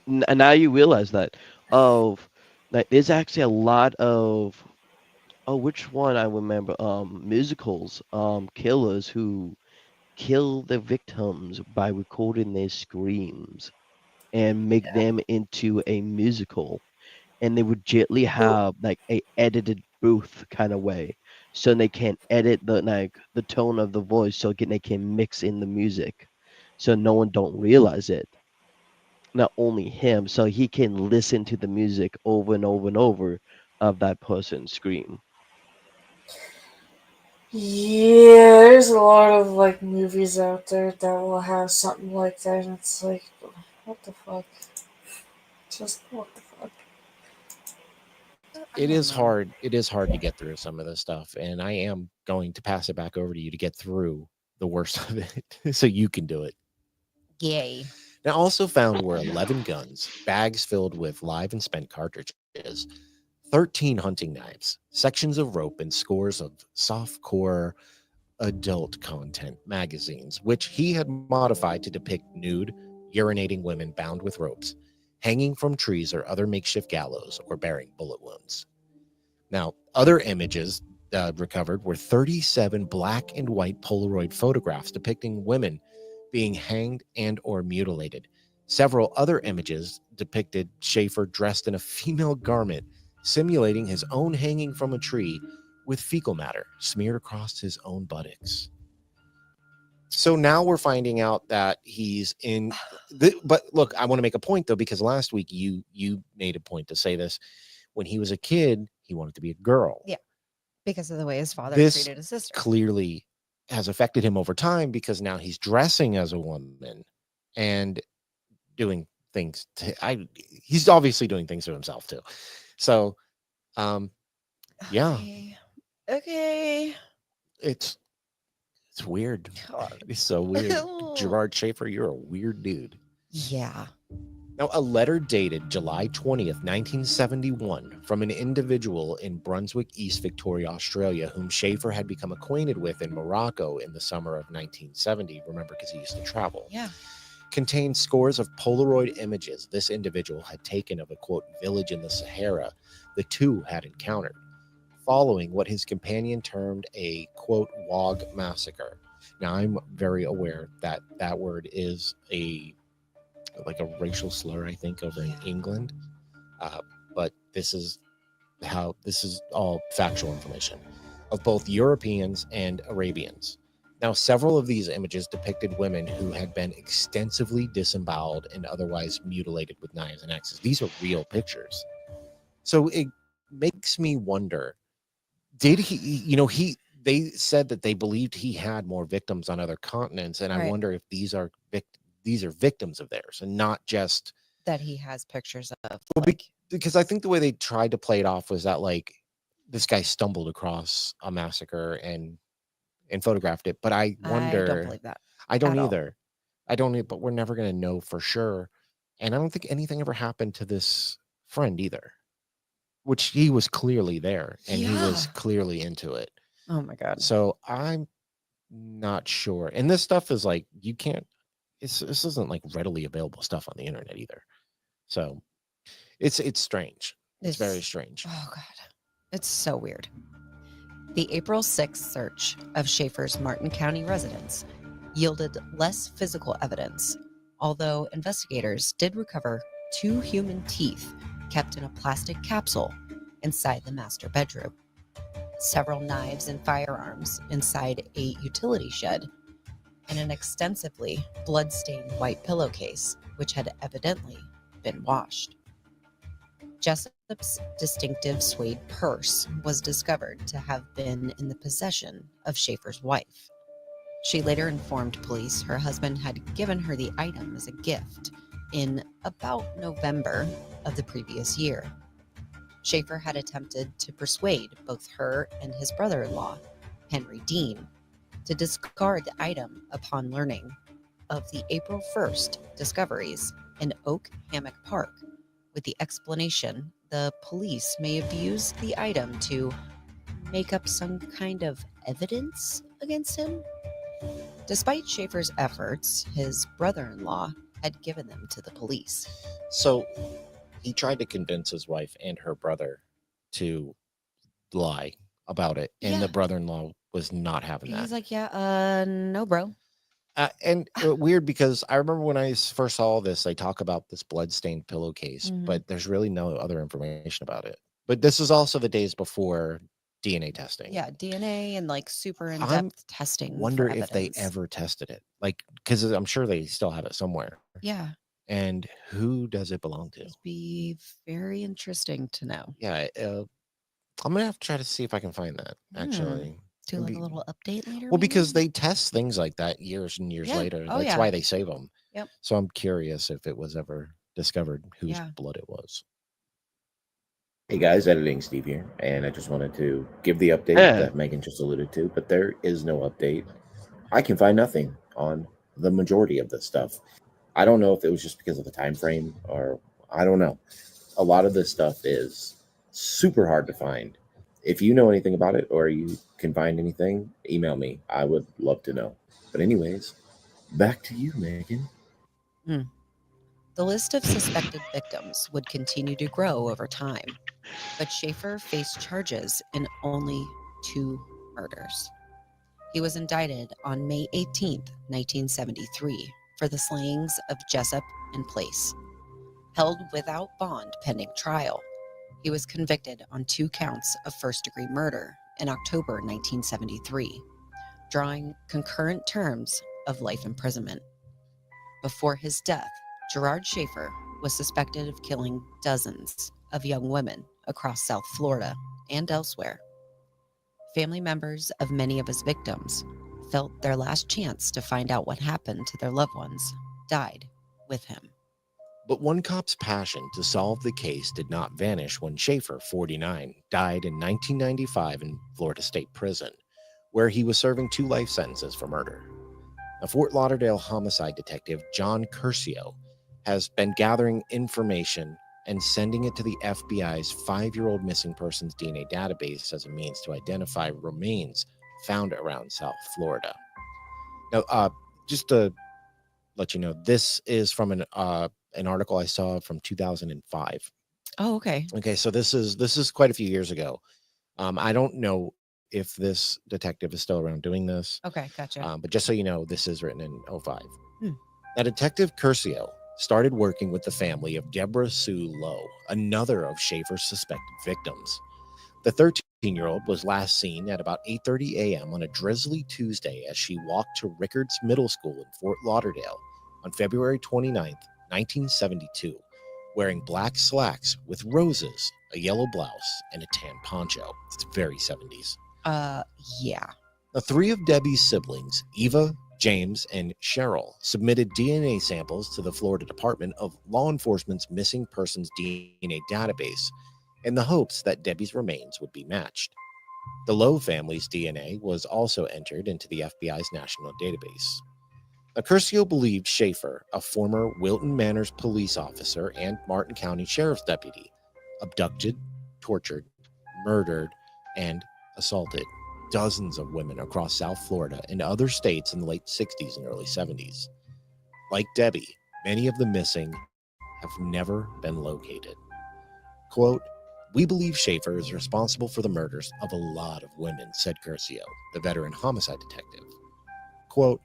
now you realize that of like there's actually a lot of which one I remember musicals killers who kill their victims by recording their screams and make them into a musical, and they would gently Well, have like a edited booth kind of way, so they can edit the tone of the voice so they can mix in the music. so no one don't realize it. Not only him, so he can listen to the music over and over and over of that person scream. Yeah, there's a lot of like movies out there that will have something like that, and it's like, what the fuck? Just what the fuck? It is hard. It is hard to get through some of this stuff, and I am going to pass it back over to you to get through the worst of it, so you can do it. Yay. Now, also found were 11 guns, bags filled with live and spent cartridges, 13 hunting knives, sections of rope, and scores of softcore adult content magazines, which he had modified to depict nude, urinating women bound with ropes, hanging from trees or other makeshift gallows, or bearing bullet wounds. Now, other images recovered were 37 black and white Polaroid photographs depicting women being hanged and or mutilated. Several other images depicted Schaefer dressed in a female garment, simulating his own hanging from a tree with fecal matter smeared across his own buttocks. So now we're finding out that he's in but look, I want to make a point though, because last week you made a point to say this. When he was a kid, he wanted to be a girl. Yeah. Because of the way his father This treated his sister. clearly has affected him over time, because now he's dressing as a woman and doing things he's obviously doing things to himself too. So yeah, Okay. it's weird. God. It's so weird. Gerard Schaefer, you're a weird dude. Yeah. Now, a letter dated July 20th, 1971, from an individual in Brunswick, East Victoria, Australia, whom Schaefer had become acquainted with in Morocco in the summer of 1970. Remember, because he used to travel. Yeah. Contained scores of Polaroid images this individual had taken of a, quote, village in the Sahara the two had encountered, following what his companion termed a, quote, Wog massacre. Now, I'm very aware that that word is like a racial slur, I think, over in England. But this is all factual information of both Europeans and Arabians. Now, several of these images depicted women who had been extensively disemboweled and otherwise mutilated with knives and axes. These are real pictures. So it makes me wonder, did he, they said that they believed he had more victims on other continents, and I Right. wonder if these are victims of theirs and not just That he has pictures of. Well, like, because I think the way they tried to play it off was that like this guy stumbled across a massacre and photographed it. But I I don't wonder, believe that. I don't at all. either. I don't, but we're never going to know for sure. And I don't think anything ever happened to this friend either, which he was clearly there and he was Yeah. clearly into it. Oh my God. So I'm not sure. And this stuff is like, you can't, this isn't like readily available stuff on the internet either. So it's strange. It's very strange. Oh God. It's so weird. The April 6th search of Schaefer's Martin County residence yielded less physical evidence, although investigators did recover 2 human teeth kept in a plastic capsule inside the master bedroom, several knives and firearms inside a utility shed, and an extensively blood-stained white pillowcase, which had evidently been washed. Jessup's distinctive suede purse was discovered to have been in the possession of Schaefer's wife. She later informed police her husband had given her the item as a gift in about November of the previous year. Schaefer had attempted to persuade both her and his brother-in-law, Henry Dean, to discard the item upon learning of the April 1st discoveries in Oak Hammock Park, with the explanation the police may have used the item to make up some kind of evidence against him. Despite Schaefer's efforts, his brother-in-law had given them to the police. So he tried to convince his wife and her brother to lie about it, and the Yeah. brother-in-law was not having that. He's like, yeah, no, bro. And weird, because I remember when I first saw this, they talk about this blood-stained pillowcase, Mhm. but there's really no other information about it. But this is also the days before DNA testing. Yeah, DNA and like super in I'm depth testing. Wonder for if they evidence. ever tested it, like, because I'm sure they still have it somewhere. Yeah, And who does it belong to? it'd be very interesting to know. Yeah, I'm gonna have to try to see if I can find that. Actually, Do like Be- a little update later. well, because maybe? they test things like that years and years Yeah. later. Oh, That's yeah. why they save them. Yep. So I'm curious if it was ever discovered whose Yeah. blood it was. Hey guys, editing Steve here, and I just wanted to give the update Yeah. that Megan just alluded to, but there is no update. I can find nothing on the majority of this stuff. I don't know if it was just because of the time frame, or I don't know. A lot of this stuff is super hard to find. If you know anything about it or you can find anything, email me. I would love to know. But anyways, back to you, Megan. The list of suspected victims would continue to grow over time, but Schaefer faced charges in only 2 murders. He was indicted on May 18th, 1973, for the slayings of Jessup and Place. Held without bond pending trial, he was convicted on 2 counts of first-degree murder in October 1973, drawing concurrent terms of life imprisonment. Before his death, Gerard Schaefer was suspected of killing dozens of young women across South Florida and elsewhere. Family members of many of his victims felt their last chance to find out what happened to their loved ones died with him. But one cop's passion to solve the case did not vanish when Schaefer, 49, died in 1995 in Florida State Prison, where he was serving 2 life sentences for murder. A Fort Lauderdale homicide detective, John Curcio, has been gathering information and sending it to the FBI's 5-year-old missing persons DNA database as a means to identify remains found around South Florida. Now, just to let you know, this is from an article I saw from 2005. Oh, okay. Okay, so this is quite a few years ago. I don't know if this detective is still around doing this. Okay, gotcha. But just so you know, this is written in 05. Hmm. Now, Detective Curcio started working with the family of Deborah Sue Lowe, another of Schaefer's suspected victims. The 13-year-old was last seen at about 8:30 a.m. on a drizzly Tuesday as she walked to Rickards Middle School in Fort Lauderdale on February 29th, 1972, wearing black slacks with roses, a yellow blouse, and a tan poncho. It's very 70s. Yeah. Now, 3 of Debbie's siblings, Eva, James, and Cheryl, submitted DNA samples to the Florida Department of Law Enforcement's Missing Persons DNA database in the hopes that Debbie's remains would be matched. The Lowe family's DNA was also entered into the FBI's national database. Now, Curcio believed Schaefer, a former Wilton Manors police officer and Martin County Sheriff's deputy, abducted, tortured, murdered, and assaulted dozens of women across South Florida and other states in the late 60s and early 70s. Like Debbie, many of the missing have never been located. Quote, "We believe Schaefer is responsible for the murders of a lot of women," said Curcio, the veteran homicide detective. Quote,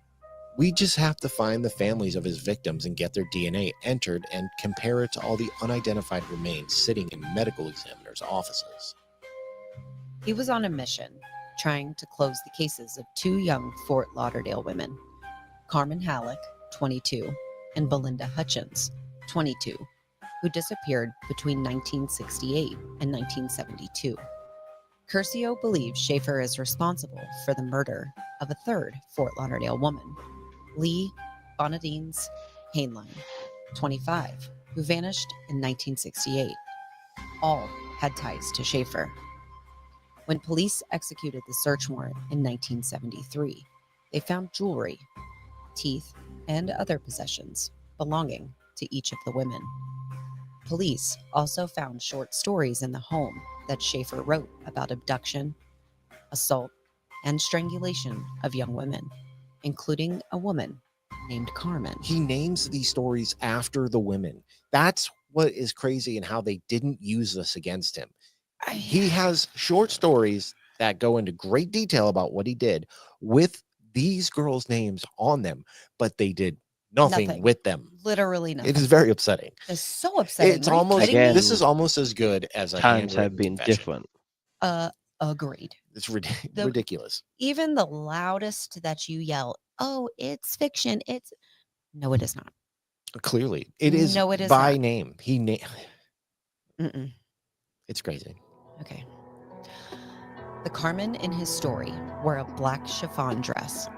"We just have to find the families of his victims and get their DNA entered and compare it to all the unidentified remains sitting in medical examiners' offices." He was on a mission, trying to close the cases of 2 young Fort Lauderdale women, Carmen Halleck, 22, and Belinda Hutchins, 22, who disappeared between 1968 and 1972. Curcio believes Schaefer is responsible for the murder of a 3rd Fort Lauderdale woman, Lee Bonadines Hainline, 25, who vanished in 1968. All had ties to Schaefer. When police executed the search warrant in 1973, they found jewelry, teeth, and other possessions belonging to each of the women. Police also found short stories in the home that Schaefer wrote about abduction, assault, and strangulation of young women, including a woman named Carmen. He names these stories after the women. That's what is crazy, and how they didn't use this against him. He has short stories that go into great detail about what he did with these girls' names on them, but they did nothing with them. Literally nothing. It is very upsetting. It's so upsetting. It's Are you almost kidding me? Again, this is almost as good as a Times have handwritten been confession. different. Agreed. It's The- ridiculous. Even the loudest that you yell, "Oh, it's fiction." No, it is not. Clearly, it is No, it is by not. name. Mm-mm. It's crazy. Okay. The Carmen in his story wore a black chiffon dress.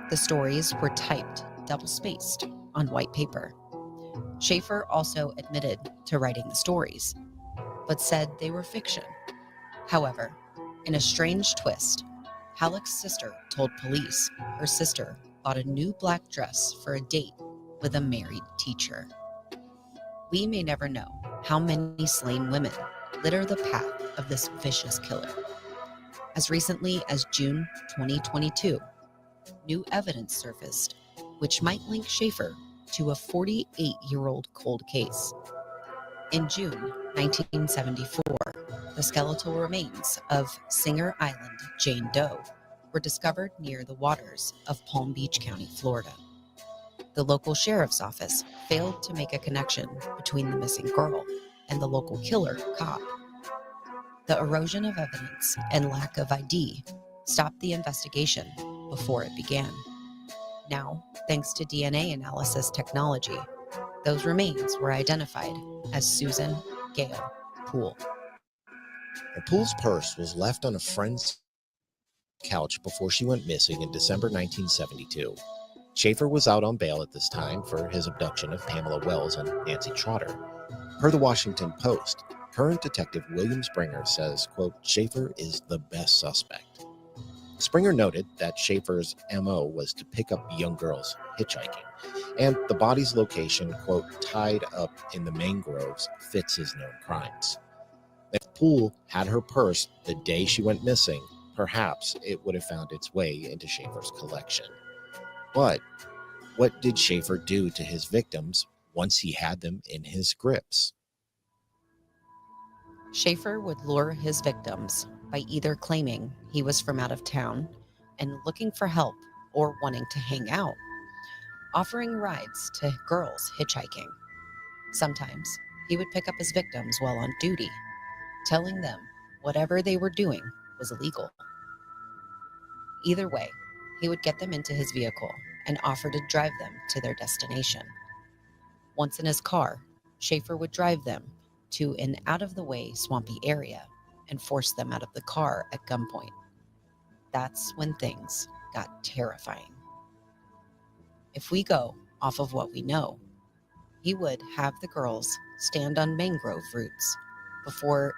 The stories were typed double-spaced on white paper. Schaefer also admitted to writing the stories, but said they were fiction. However, in a strange twist, Halleck's sister told police her sister bought a new black dress for a date with a married teacher. We may never know how many slain women litter the path of this vicious killer. As recently as June 2022, new evidence surfaced which might link Schaefer to a 48-year-old cold case. In June 1974, the skeletal remains of Singer Island Jane Doe were discovered near the waters of Palm Beach County, Florida. The local sheriff's office failed to make a connection between the missing girl and the local killer cop. The erosion of evidence and lack of ID stopped the investigation before it began. Now, thanks to DNA analysis technology, those remains were identified as Susan Gale Poole. Poole's purse was left on a friend's couch before she went missing in December 1972. Schaefer was out on bail at this time for his abduction of Pamela Wells and Nancy Trotter. Per the Washington Post, current detective William Springer says, quote, Schaefer is the best suspect. Springer noted that Schaefer's MO was to pick up young girls hitchhiking, and the body's location, quote, tied up in the mangroves fits his known crimes. If Poole had her purse the day she went missing, perhaps it would have found its way into Schaefer's collection. But what did Schaefer do to his victims once he had them in his grips? Schaefer would lure his victims by either claiming he was from out of town and looking for help or wanting to hang out, offering rides to girls hitchhiking. Sometimes he would pick up his victims while on duty, telling them whatever they were doing was illegal. Either way, he would get them into his vehicle and offer to drive them to their destination. Once in his car, Schaefer would drive them to an out-of-the-way swampy area and force them out of the car at gunpoint. That's when things got terrifying. If we go off of what we know, he would have the girls stand on mangrove roots before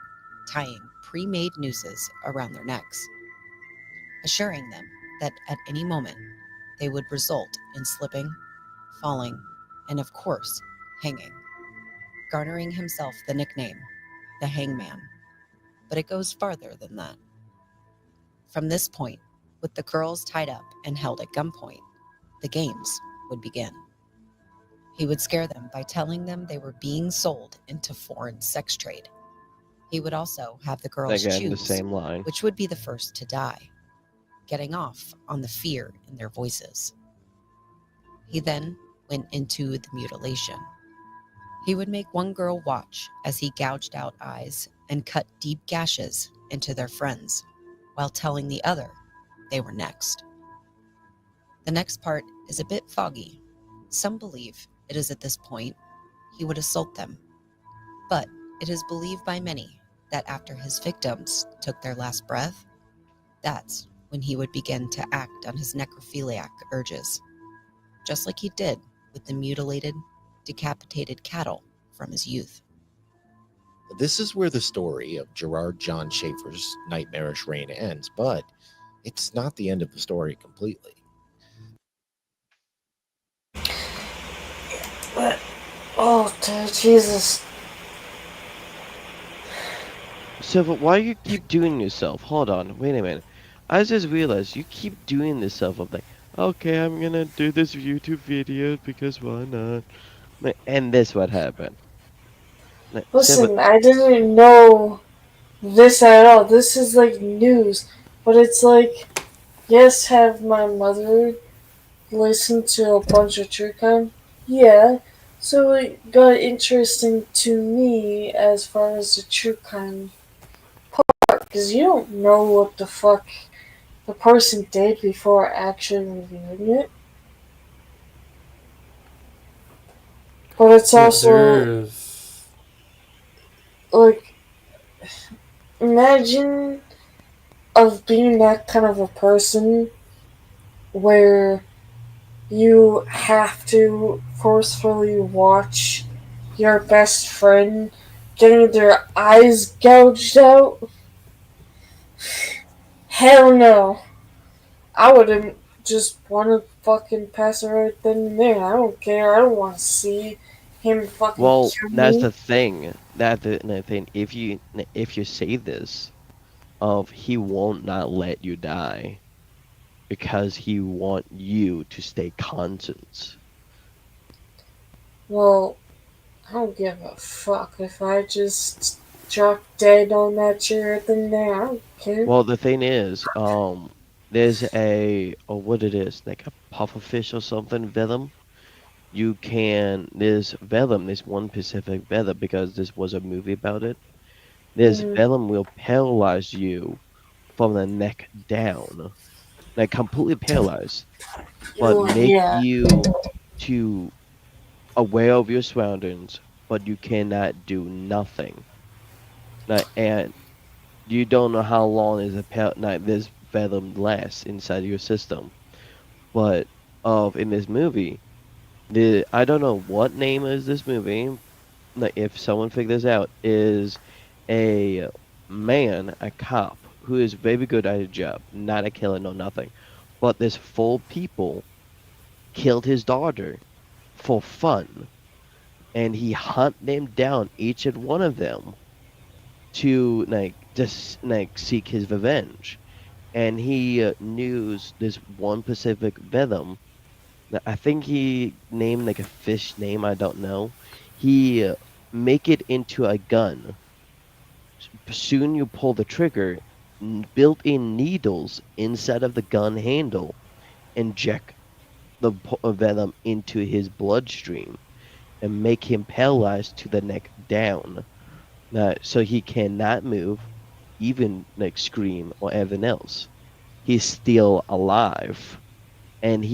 tying pre-made nooses around their necks, assuring them that at any moment they would result in slipping, falling, and of course, hanging, garnering himself the nickname, the Hangman. But it goes farther than that. From this point, with the girls tied up and held at gunpoint, the games would begin. He would scare them by telling them they were being sold into foreign sex trade. He would also have the girls Again, choose the same line. which would be the first to die, getting off on the fear in their voices. He then went into the mutilation. He would make one girl watch as he gouged out eyes and cut deep gashes into their friends, while telling the other they were next. The next part is a bit foggy. Some believe it is at this point he would assault them, but it is believed by many that after his victims took their last breath, that's when he would begin to act on his necrophiliac urges, just like he did with the mutilated, decapitated cattle from his youth. This is where the story of Gerard John Schaefer's nightmarish reign ends, but it's not the end of the story completely. But, oh, Jesus. So, but why you keep doing yourself? Hold on, wait a minute. I just realized you keep doing this stuff of like, okay, I'm gonna do this YouTube video because why not? And this what happened. Listen, I didn't know this at all. This is like news. But it's like, yes, have my mother listened to a bunch of true crime? Yeah. So it got interesting to me as far as the true crime part. because you don't know what the fuck the person did before actually reviewing it. But it's Yeah, also there's. like, imagine of being that kind of a person where you have to forcefully watch your best friend getting their eyes gouged out. Hell no. I wouldn't just want to fucking pass it right then and there. I don't care. I don't want to see him fucking Well, kill that's me. the thing. The thing. If you say this, of he won't not let you die because he want you to stay conscious. Well, I don't give a fuck if I just drop dead on that chair right then and there. I don't care. Well, the thing is, there's what it is, like a pufferfish or something, venom. There's venom, there's one specific venom because this was a movie about it. This Mm, venom will paralyze you from the neck down, like completely paralyzed, but make yeah. you to aware of your surroundings, but you cannot do nothing. And you don't know how long this venom lasts inside your system. But in this movie, I don't know what name is this movie. Like, if someone figures out, is a man, a cop who is very good at his job, not a killer, no nothing. But this 4 people killed his daughter for fun, and he hunt them down, each and one of them, to just seek his revenge. And he knew this one specific venom. I think he named like a fish name. I don't know. He make it into a gun. Soon you pull the trigger, built-in needles inside of the gun handle, inject the venom into his bloodstream, and make him paralyzed to the neck down. So he cannot move, even scream or anything else. He's still alive, and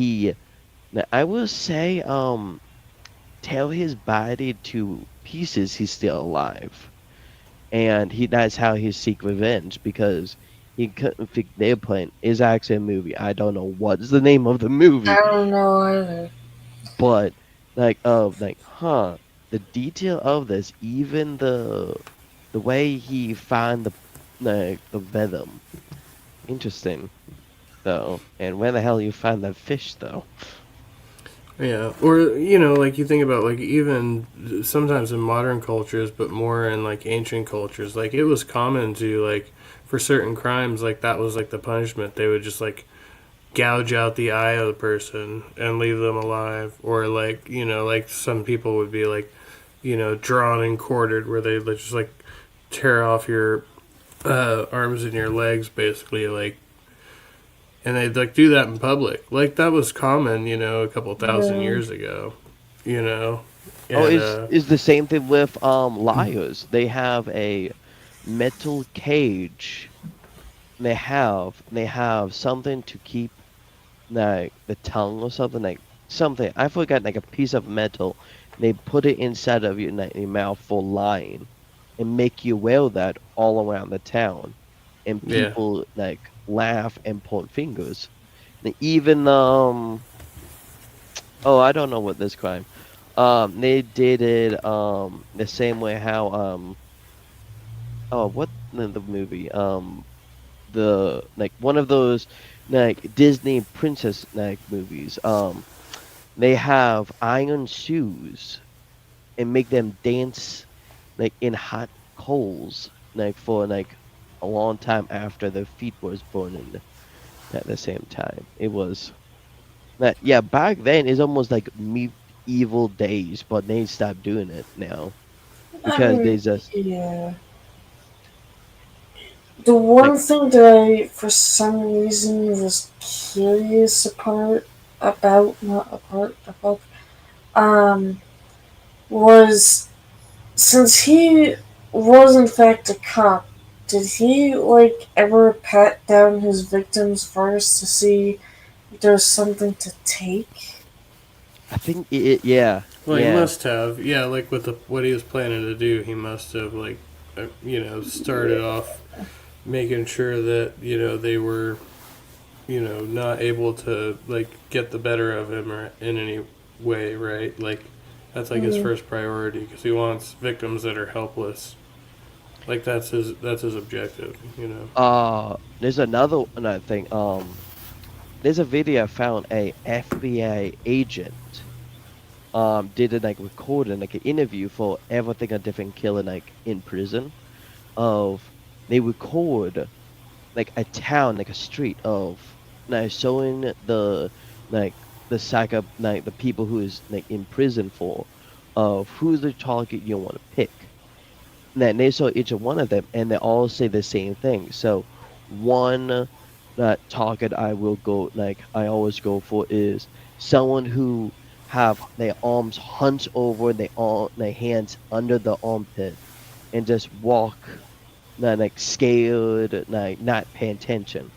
I will say, tear his body to pieces. He's still alive, and that's how he seek revenge because he couldn't think their plan is actually a movie. I don't know what's the name of the I movie, don't know either. but the detail of this, even the way he found the venom, interesting though. And where the hell you find that fish though? Yeah, or like you think about like even sometimes in modern cultures, but more in like ancient cultures, like it was common to like for certain crimes, like that was like the punishment. They would just like gouge out the eye of the person and leave them alive, or like like some people would be like drawn and quartered, where they just like tear off your arms and your legs, basically, like, and they'd like do that in public. Like that was common, a couple thousand Yeah. years ago, you know, Oh, and is the same thing with liars. They have a metal cage. They have something to keep like the tongue or something, like something. I forgot, like a piece of metal. They put it inside of your mouth for lying, and make you wear that all around the town, and yeah, people laugh and point fingers. And even oh, I don't know what this crime. They did it the same way how oh, what the movie, the one of those Disney princess movies. They have iron shoes and make them dance in hot coals for a long time after their feet was burning at the same time. It was that, yeah, back then it's almost like medieval days, but they stopped doing it now I because they mean, just yeah. The like one thing that I, for some reason, was curious about, um, was since he was in fact a cop, did he like ever pat down his victims first to see if there's something to take? I think yeah, Well, he yeah. must have, yeah, like with what he was planning to do, he must have like, started off making sure that they were, not able to like get the better of him or in any way, right? Like that's like his Mm, first priority because he wants victims that are helpless. Like that's his objective, you know. There's another thing. There's a video I found. A FBI agent did a like recording like an interview for Everything a Different Killer like in prison. Of they record like a town, like a street of like showing like the psycho like the people who is like in prison for of who's the target you want to pick. And then they saw each one of them and they all say the same thing. So one that target I will go like I always go for is someone who have their arms hunched over their hands under the armpit and just walk like scared, like not paying attention.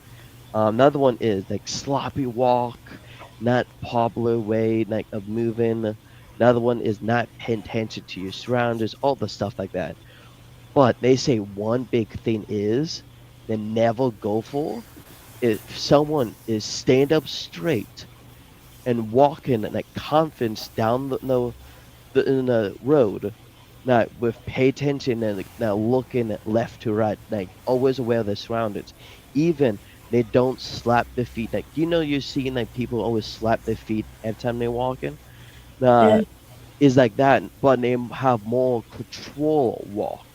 Another one is like sloppy walk, not popular way like of moving. Another one is not paying attention to your surroundings, all the stuff like that. But they say one big thing is they never go for if someone is stand up straight and walking like confidence down in the road, like with pay attention and like, now looking at left to right, like always aware of their surroundings. Even they don't slap their feet. Like you're seeing like people always slap their feet every time they're walking. yeah, Is like that, but they have more control walk.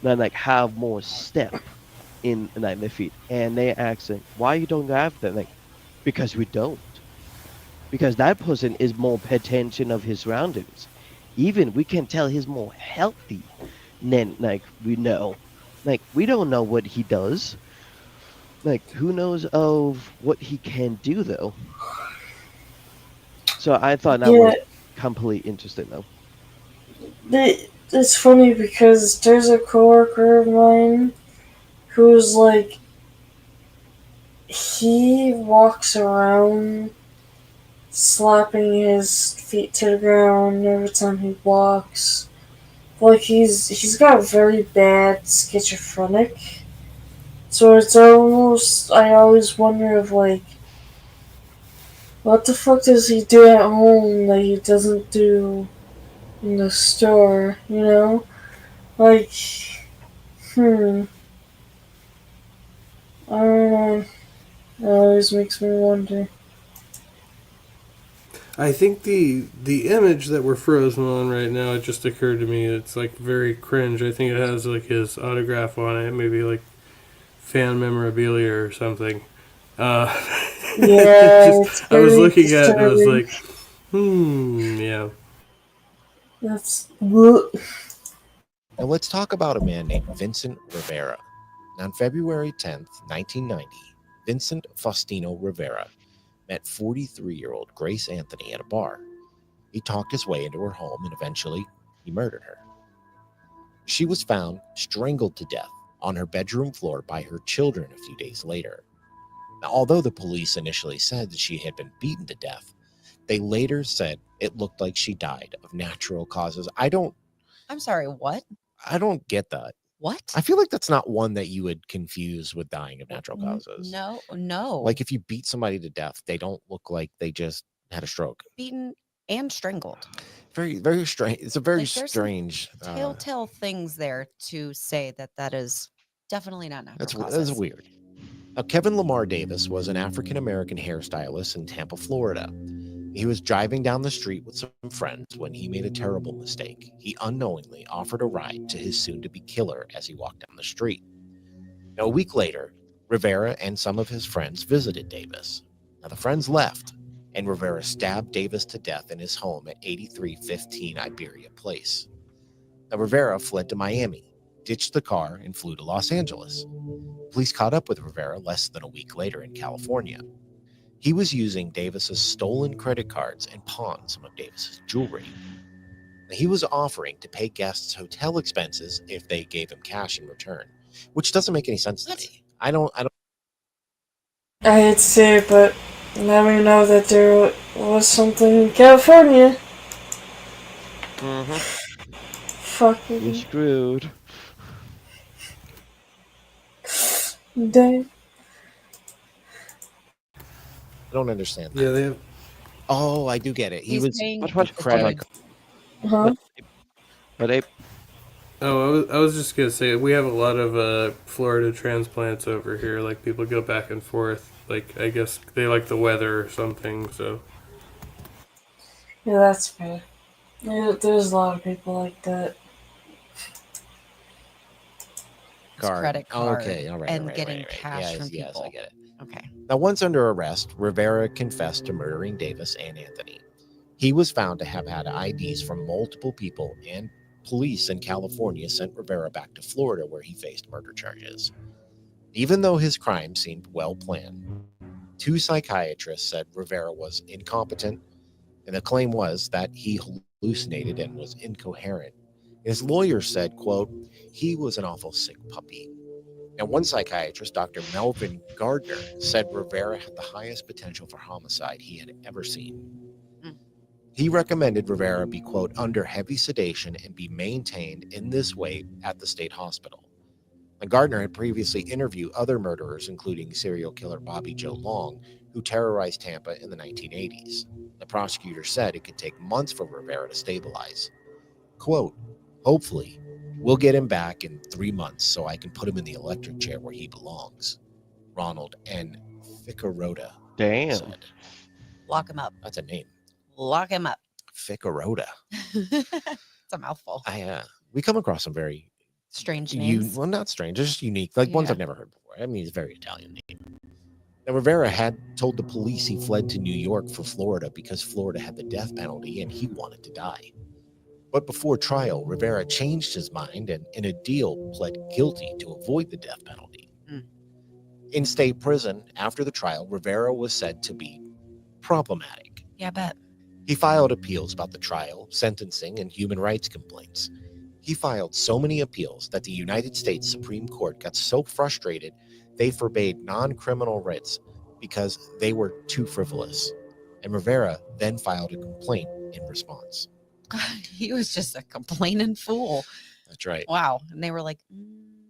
Then like have more step in like their feet. And they asking, why you don't have that? Like, because we don't. Because that person is more pay attention of his surroundings. Even we can tell he's more healthy than like we know. Like we don't know what he does. Like who knows of what he can do though. So I thought that yeah. was completely interesting though. It's funny because there's a coworker of mine who's like he walks around slapping his feet to the ground every time he walks. Like he's got very bad schizophrenic. So it's almost I always wonder if like what the fuck does he do at home that he doesn't do in the store, you know? Like hmm. I don't know. It always makes me wonder. I think the image that we're frozen on right now, it just occurred to me. It's like very cringe. I think it has like his autograph on it, maybe like fan memorabilia or something. Uh, Yeah, just it's I was very looking at it and I was disturbing. like, yeah. That's Now let's talk about a man named Vincent Rivera. On February 10th, 1990, Vincent Faustino Rivera met 43-year-old Grace Anthony at a bar. He talked his way into her home and eventually he murdered her. She was found strangled to death on her bedroom floor by her children a few days later. Now, although the police initially said that she had been beaten to death, they later said it looked like she died of natural causes. I'm sorry, what? I don't get that. What? I feel like that's not one that you would confuse with dying of natural causes. No. Like if you beat somebody to death, they don't look like they just had a stroke. Beaten and strangled. Very, very strange. It's a very Like, there's some strange. Telltale things there to say that is definitely not natural That's causes. weird. Now, Kevin Lamar Davis was an African American hairstylist in Tampa, Florida. He was driving down the street with some friends when he made a terrible mistake. He unknowingly offered a ride to his soon-to-be killer as he walked down the street. Now, a week later, Rivera and some of his friends visited Davis. Now, the friends left, and Rivera stabbed Davis to death in his home at 8315 Iberia Place. Now, Rivera fled to Miami, ditched the car, and flew to Los Angeles. Police caught up with Rivera less than a week later in California. He was using Davis's stolen credit cards and pawned some of Davis's jewelry. He was offering to pay guests hotel expenses if they gave him cash in return. which doesn't make any sense to What? me. I don't. I hate to say it, but now we know that there was something in California. Mm-hmm. You're Fucking screwed. dang. I don't understand that. Yeah, they have. Oh, I do get it. He He's was paying What? the credit. dude. Huh? But Abe, Oh, I was just gonna say we have a lot of Florida transplants over here. Like people go back and forth. Like I guess they like the weather or something. So Yeah, that's fair. Yeah, there's a lot of people like that. His credit card Okay, all right, and all right, getting right, right. cash from Yes, people. I get it. Okay. Now, once under arrest, Rivera confessed to murdering Davis and Anthony. He was found to have had IDs from multiple people, and police in California sent Rivera back to Florida where he faced murder charges. Even though his crime seemed well planned, 2 psychiatrists said Rivera was incompetent, and the claim was that he hallucinated and was incoherent. His lawyer said, quote, he was an awful sick puppy. Now, one psychiatrist, Dr. Melvin Gardner, said Rivera had the highest potential for homicide he had ever seen. He recommended Rivera be, quote, under heavy sedation and be maintained in this way at the state hospital. Now, Gardner had previously interviewed other murderers, including serial killer Bobby Joe Long, who terrorized Tampa in the 1980s. The prosecutor said it could take months for Rivera to stabilize. Quote, hopefully, we'll get him back in 3 months so I can put him in the electric chair where he belongs. Ronald N. Ficarota damn. said. Lock him up. That's a name. Lock him up. Ficarota. It's a mouthful. We come across some very Strange names. well, not strange, just unique, like ones Yeah. I've never heard before. I mean, it's a very Italian name. Now, Rivera had told the police he fled to New York for Florida because Florida had the death penalty and he wanted to die. But before trial, Rivera changed his mind and, in a deal, pled guilty to avoid the death penalty. In state prison, after the trial, Rivera was said to be problematic. Yeah, I bet. He filed appeals about the trial, sentencing, and human rights complaints. He filed so many appeals that the United States Supreme Court got so frustrated they forbade non-criminal writs because they were too frivolous. And Rivera then filed a complaint in response. He was just a complaining fool. That's right. Wow. And they were like,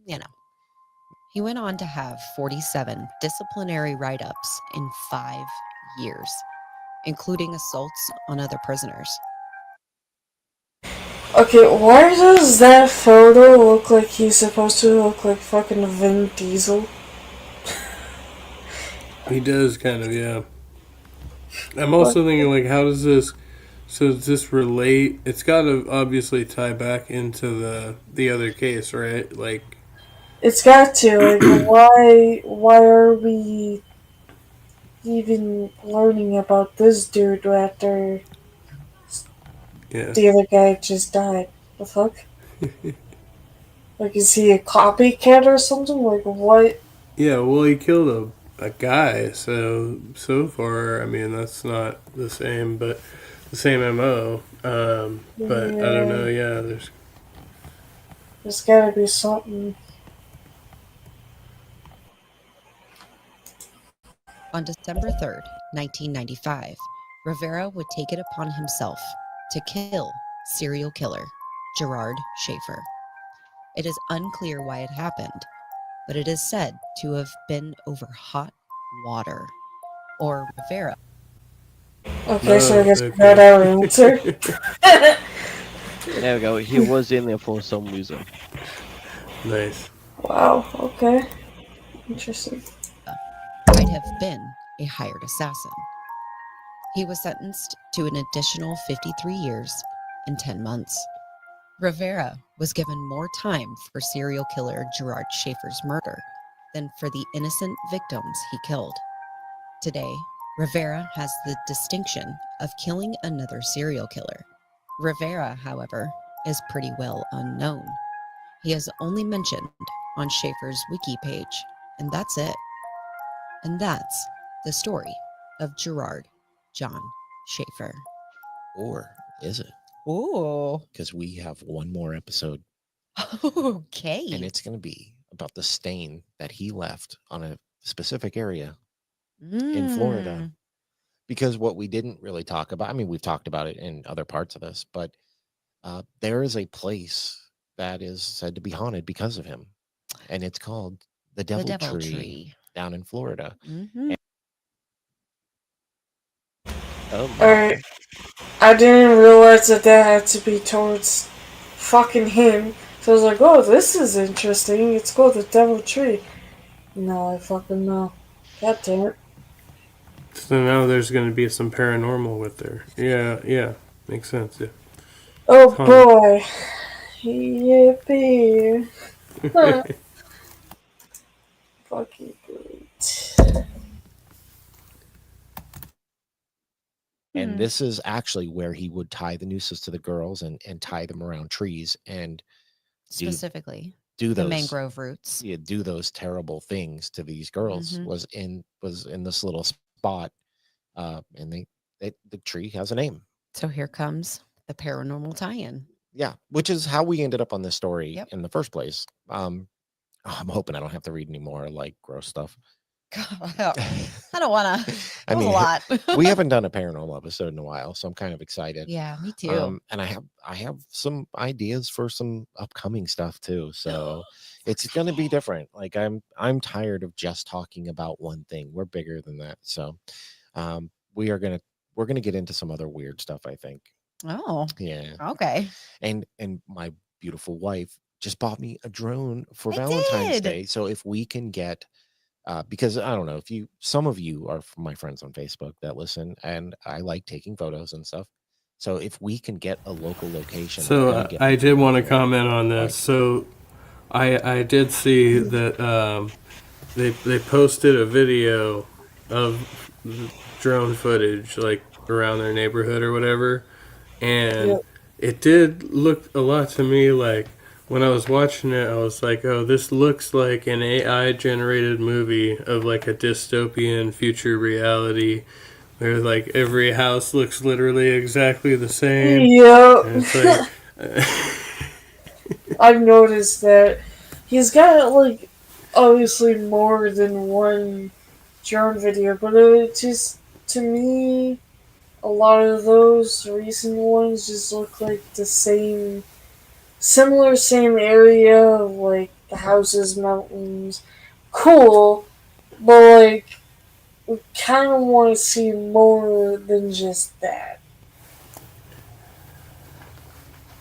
you know. He went on to have 47 disciplinary write-ups in 5 years, including assaults on other prisoners. Okay, why does that photo look like he's supposed to look like fucking Vin Diesel? he does kind of, yeah. I'm also thinking like, how does this? So does this relate? It's got to obviously tie back into the other case, right? Like, It's got to. Like, why are we even learning about this dude after yeah. the other guy just died? The fuck? Like, is he a copycat or something? Like, what? Yeah, well, he killed a guy, so far, I mean, that's not the same, but the same MO. But I don't know, yeah, There's gotta be something. On December 3rd, 1995, Rivera would take it upon himself to kill serial killer Gerard Schaefer. It is unclear why it happened, but it is said to have been over hot water, or Rivera. Okay, so I guess we okay. got our answer. There we go. He was in there for some reason. Nice. Wow, okay. Interesting. Might have been a hired assassin. He was sentenced to an additional 53 years and 10 months. Rivera was given more time for serial killer Gerard Schaefer's murder than for the innocent victims he killed. Today, Rivera has the distinction of killing another serial killer. Rivera, however, is pretty well unknown. He is only mentioned on Schaefer's wiki page, and that's it. And that's the story of Gerard John Schaefer. Or is it? Ooh. Because we have one more episode, Okay. and it's going to be about the stain that he left on a specific area in Florida. Because what we didn't really talk about, I mean, we've talked about it in other parts of this, but there is a place that is said to be haunted because of him. And it's called the Devil, The Devil Tree, Tree. down in Florida. Mhm. Oh my. Alright. I didn't realize that had to be towards fucking him. So I was like, oh, this is interesting. It's called the Devil Tree. No, I fucking know. God damn it. So now there's going to be some paranormal with there. Yeah, makes sense. Yeah. Oh Fun. boy. Yippee. Huh. Fucking great. And this is actually where he would tie the nooses to the girls and tie them around trees and Specifically, do the those mangrove roots. do those terrible things to these girls. Mhm. Was in this little spot, and the tree has a name. So here comes the paranormal tie-in. Yeah, which is how we ended up on this story Yep. in the first place. I'm hoping I don't have to read any more like gross stuff. God, I don't want to. I That was mean, a lot. we haven't done a paranormal episode in a while, so I'm kind of excited. Yeah, me too. And I have some ideas for some upcoming stuff too. So it's gonna be different. Like I'm tired of just talking about one thing. We're bigger than that. So we're gonna get into some other weird stuff, I think. Oh, Yeah. okay. And my beautiful wife just bought me a drone for I Valentine's did. Day. So if we can get because I don't know if some of you are my friends on Facebook that listen, and I like taking photos and stuff. So if we can get a local location, I'm So gonna get I did want to there. comment on this. So I did see that they posted a video of drone footage like around their neighborhood or whatever, and Yep. it did look a lot to me like when I was watching it, I was like, oh, this looks like an AI generated movie of like a dystopian future reality where like every house looks literally exactly the same. Yep. And it's like I've noticed that he's got like obviously more than one drone video, but it just to me a lot of those recent ones just look like the same same area of like the houses, mountains. Cool, but like we kinda wanna see more than just that.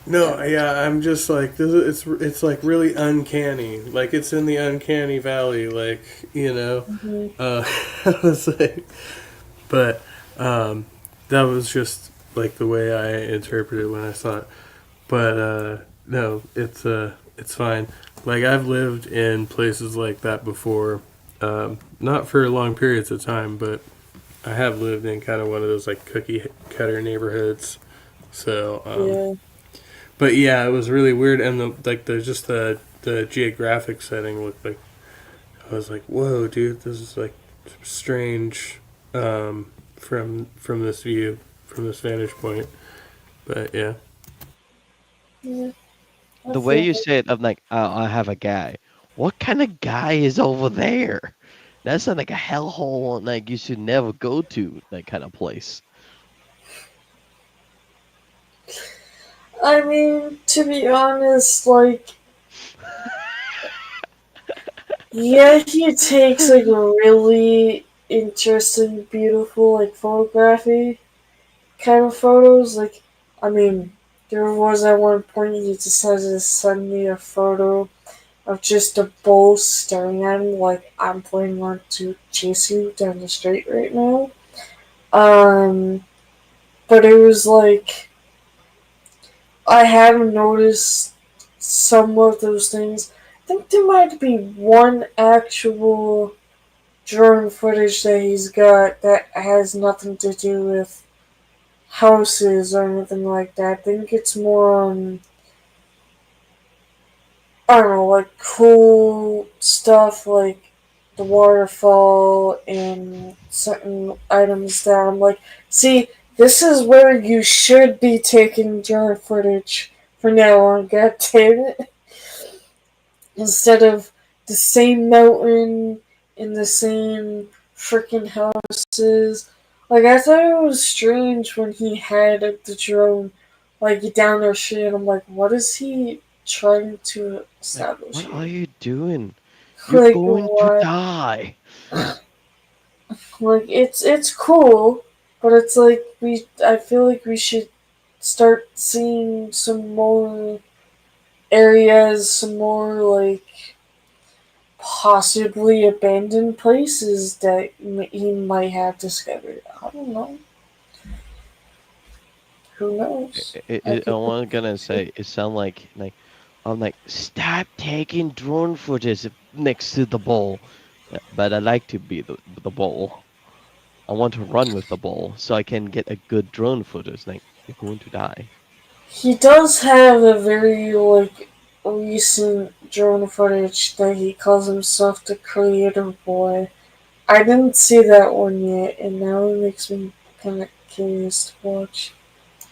no, yeah, I'm just like it's like really uncanny. Like it's in the uncanny valley, like, you know. Mhm. I was like, but that was just like the way I interpreted when I saw it. But no, it's fine. Like I've lived in places like that before, not for long periods of time, but I have lived in kind of one of those like cookie cutter neighborhoods. So, Yeah. but yeah, it was really weird, and the geographic setting looked like I was like, whoa, dude, this is like strange from this view, from this vantage point. But yeah. Yeah. I The way feel you it. say it, I'm like, I have a guy. What kind of guy is over there? That's like a hellhole, like you should never go to, that kind of place. I mean, to be honest, like, yeah, he takes like really interesting, beautiful, like photography kind of photos. Like, I mean, there was at one point he decided to send me a photo of just a bull staring at him, like I'm planning on to chase you down the street right now. But it was like I haven't noticed some of those things. I think there might be one actual drone footage that he's got that has nothing to do with houses or anything like that. I think it's more on, I don't know, like cool stuff like the waterfall and certain items that I'm like, see, this is where you should be taking drone footage from now on, god damn it. Instead of the same mountain and the same freaking houses. Like, I thought it was strange when he had the drone, like, down their street, and I'm like, what is he trying to Like, establish what are here? you doing? You're Like, going to what? die. Like, it's cool, but it's like, I feel like we should start seeing some more areas, some more, like, possibly abandoned places that he might have discovered. I don't know. Who knows? I was gonna say it sound like I'm like stop taking drone footage next to the ball, but I like to be the ball. I want to run with the ball so I can get a good drone footage. Like you're going to die. He does have a very, like, recent drone footage that he calls himself the Creator Boy. I didn't see that one yet, and now it makes me kind of curious to watch.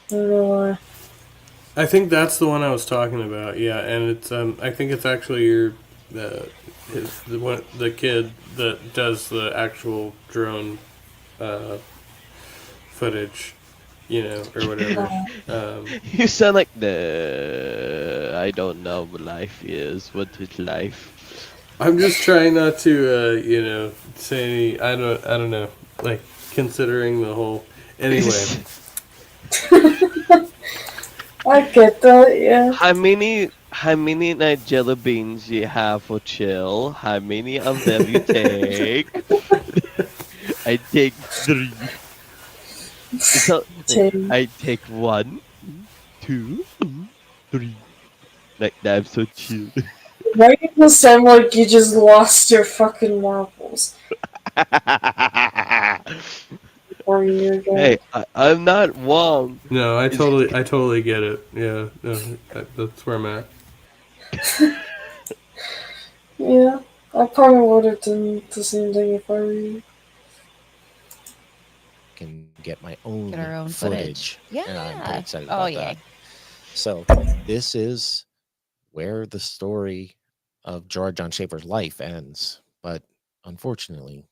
I don't know why. I think that's the one I was talking about. Yeah, and it's I think it's actually the kid that does the actual drone footage, or whatever. You sound like the I don't know what life is. What is life? I'm just trying not to say I don't know, like considering the whole anyway. I get that, yeah. How many night jelly beans you have for chill? How many of them you take? I take 3. So Tim. I take 1, 2, 3. Like that, I'm so chill. Why do you sound like you just lost your fucking marbles? Or you're Hey, going. I'm not wrong. No, I totally get it. Yeah, no, that's where I'm at. Yeah, I probably would have done the same thing if I were you. Can get my own, Get our own footage. And I'm Yeah. pretty excited Oh, about yeah. that. So this is where the story of George John Schaefer's life ends. But unfortunately,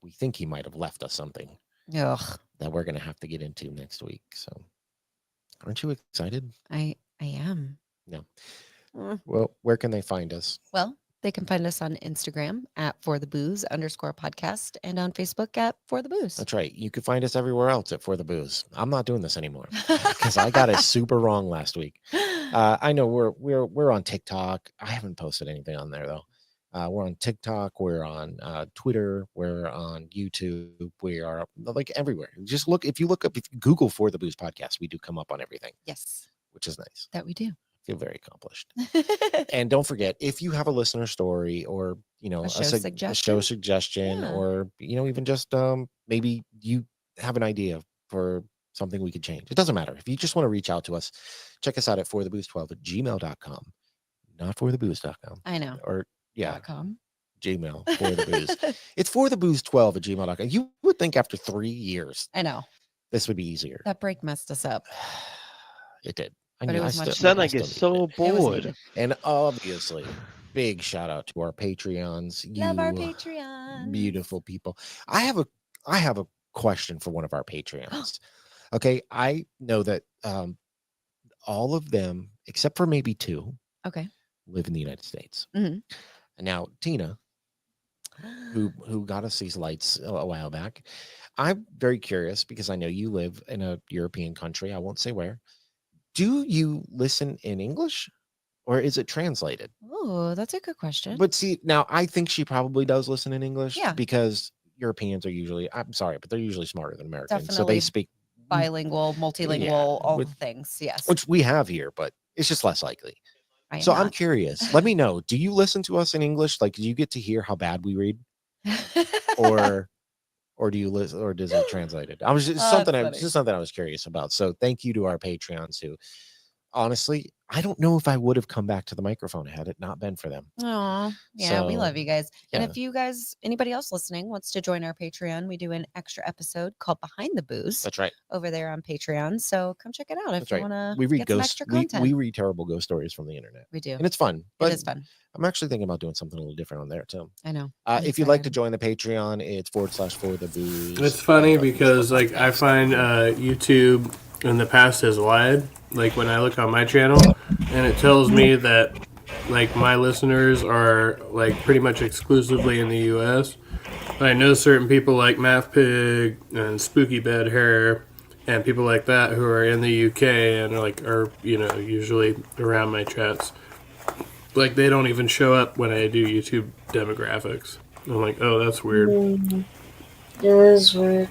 we think he might have left us something Ugh. that we're going to have to get into next week. So aren't you excited? I am. No. Mm. Well, where can they find us? Well, they can find us on Instagram at @forthebooze_podcast and on Facebook at @forthebooze. That's right. You can find us everywhere else at For the Booze. I'm not doing this anymore because I got it super wrong last week. I know we're on TikTok. I haven't posted anything on there though. We're on TikTok. We're on Twitter. We're on YouTube. We are like everywhere. Just if you Google For the Booze podcast, we do come up on everything, Yes, which is nice. that we do. Feel very accomplished. And don't forget, if you have a listener story or A show a show suggestion, Yeah. or even just maybe you have an idea for something we could change. It doesn't matter. If you just want to reach out to us, check us out at forthebooze12@gmail.com, not forthebooze.com. I know. Or yeah, .com. Gmail for the booze. It's forthebooze12@gmail.com. You would think after 3 years I know. this would be easier. That break messed us up. It did. But it was much Sound needed. like it's so It was bored. needed. And obviously, big shout out to our Patreons. Love our You Patreon. beautiful people. I have a question for one of our Patreons. Okay, I know that all of them, except for maybe 2, Okay. live in the United States. Mhm. And now Tina, who got us these lights a while back, I'm very curious because I know you live in a European country. I won't say where. Do you listen in English or is it translated? Oh, that's a good question. But see, now I think she probably does listen in English Yeah. because Europeans are usually, I'm sorry, but they're usually smarter than Americans. So Definitely they speak Bilingual, multilingual, Yeah, all with- the things. Yes. which we have here, but it's just less likely. I am So I'm not. curious. Let me know. Do you listen to us in English? Like, do you get to hear how bad we read, or do you listen, or does it translate it? I was just Oh, that's funny. something I was curious about. So thank you to our Patreons who, honestly, I don't know if I would have come back to the microphone had it not been for them. Aw, yeah, we So, love you guys. And yeah. if you guys, anybody else listening, wants to join our Patreon, we do an extra episode called Behind the Booze That's right. over there on Patreon. So come check it out if That's you right. want to We read get some ghost. extra We content. read terrible ghost stories from the internet, We do. and it's fun. It But is fun. I'm actually thinking about doing something a little different on there too. I know. If you'd like to join the Patreon, it's /for the booze. It's funny because like I find YouTube in the past has lied. Like when I look on my channel, and it tells me that like my listeners are like pretty much exclusively in the U.S. But I know certain people like Math Pig and Spooky Bed Hair and people like that who are in the U.K. and are usually around my chats. Like they don't even show up when I do YouTube demographics. I'm like, oh, that's weird. It is weird.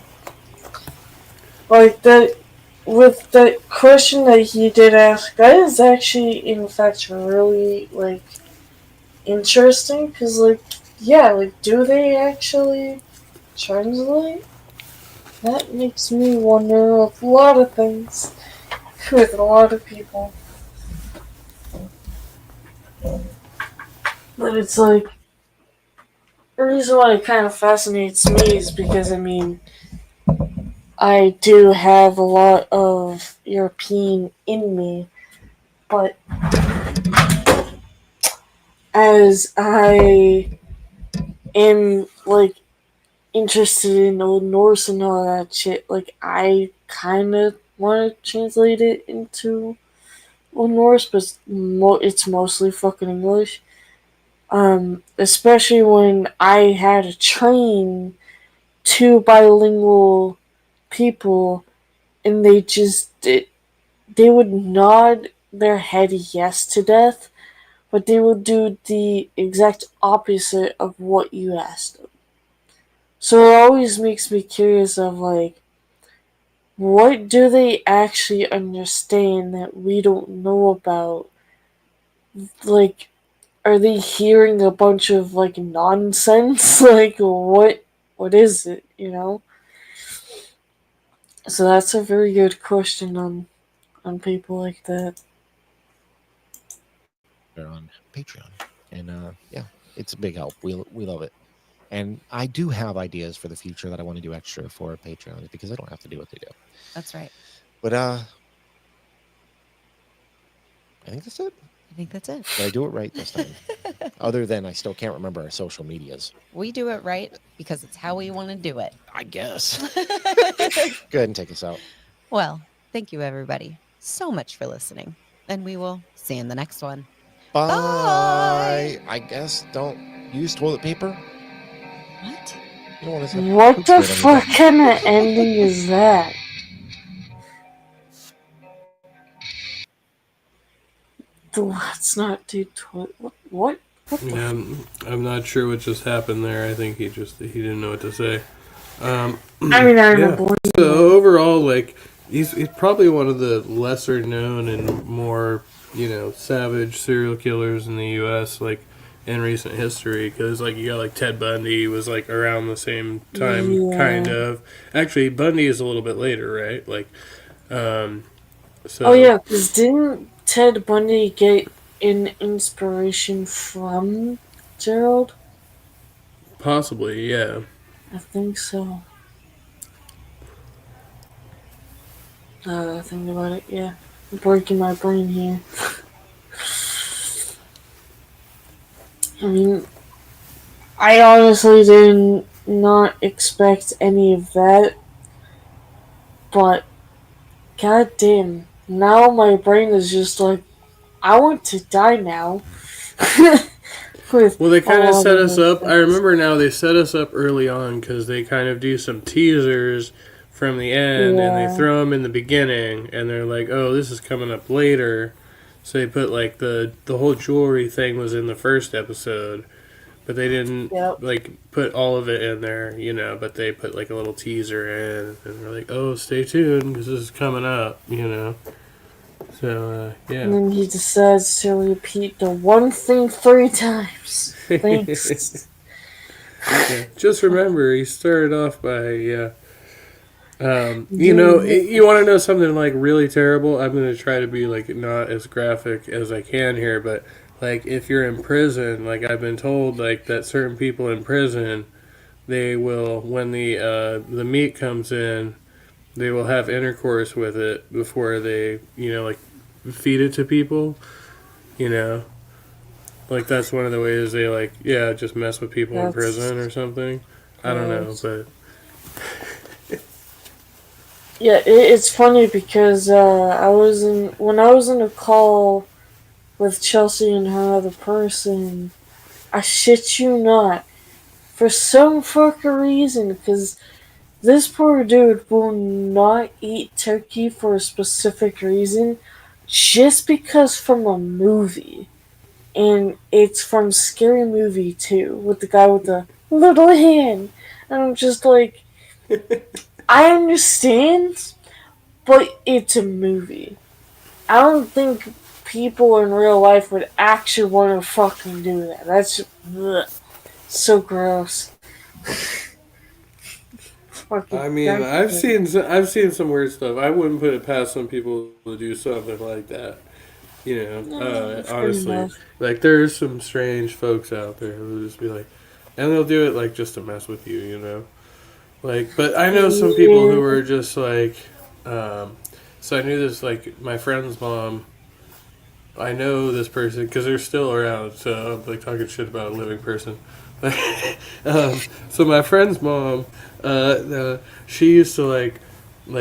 Like that, with the question that he did ask, that is actually, in fact, really, like, interesting, because, like, yeah, like, do they actually translate? That makes me wonder a lot of things with a lot of people. But it's like, the reason why it kind of fascinates me is because, I mean, I do have a lot of European in me, but as I am, like, interested in Old Norse and all that shit, like, I kind of want to translate it into Old Norse, but it's mostly fucking English. Especially when I had to train two bilingual people, and they would nod their head yes to death, but they would do the exact opposite of what you asked them. So it always makes me curious of, like, what do they actually understand that we don't know about? Like, are they hearing a bunch of, like, nonsense? Like, what is it, you know? So that's a very good question on people like that. They're on Patreon, and yeah, it's a big help. We love it, and I do have ideas for the future that I want to do extra for Patreon because I don't have to do what they do. That's right. But I think that's it. I think that's it. Did I do it right this time? Other than I still can't remember our social medias. We do it right because it's how we want to do it. I guess. Go ahead and take us out. Well, thank you everybody so much for listening, and we will see you in the next one. Bye. Bye. I guess don't use toilet paper. What? You don't want to have What poop the spit on your fuck kind of ending is that? Let's not do what? Yeah, I'm not sure what just happened there. I think he didn't know what to say. I mean, I Yeah. don't believe So overall, like he's probably one of the lesser known and more savage serial killers in the U.S. like in recent history, because like you got like Ted Bundy was like around the same time, Yeah. kind of. Actually, Bundy is a little bit later, right? Like, so. Oh yeah, because didn't Ted Bundy get an inspiration from Gerald? Possibly, yeah. I think so. Think about it, yeah. I'm breaking my brain here. I mean, I honestly did not expect any of that, but goddamn, now my brain is just like, I want to die now. Well, they kind of all set of us those up. I things. remember now they set us up early on because they kind of do some teasers from the end and Yeah. they throw them in the beginning and they're like, oh, this is coming up later. So they put like the whole jewelry thing was in the first episode, but they didn't Yep. like put all of it in there, but they put like a little teaser in and they're like, oh, stay tuned because this is coming up, So, yeah. And then he decides to repeat the one thing 3 times. Thanks. Yeah. Just remember, he started off by You want to know something like really terrible? I'm going to try to be like not as graphic as I can here, but like if you're in prison, like I've been told, like that certain people in prison, they will when the meat comes in, they will have intercourse with it before they like feed it to people. You know, like that's one of the ways they like just mess with people in prison or something. I don't know, but. Yeah, it's funny because when I was in a call with Chelsea and her other person. I shit you not, for some fucking reason, because this poor dude will not eat turkey for a specific reason, just because from a movie, and it's from Scary Movie 2 with the guy with the little hand, and I'm just like, I understand. But it's a movie. I don't think people in real life would actually want to fucking do that. That's ugh, so gross. Fucking I mean, I've seen some weird stuff. I wouldn't put it past some people to do something like that. Honestly, like there's some strange folks out there who just be like, and they'll do it like just to mess with you, Like, but I know some people who are just like, so I knew this like my friend's mom. I know this person because they're still around, so I'm like talking shit about a living person. So my friend's mom, she used to like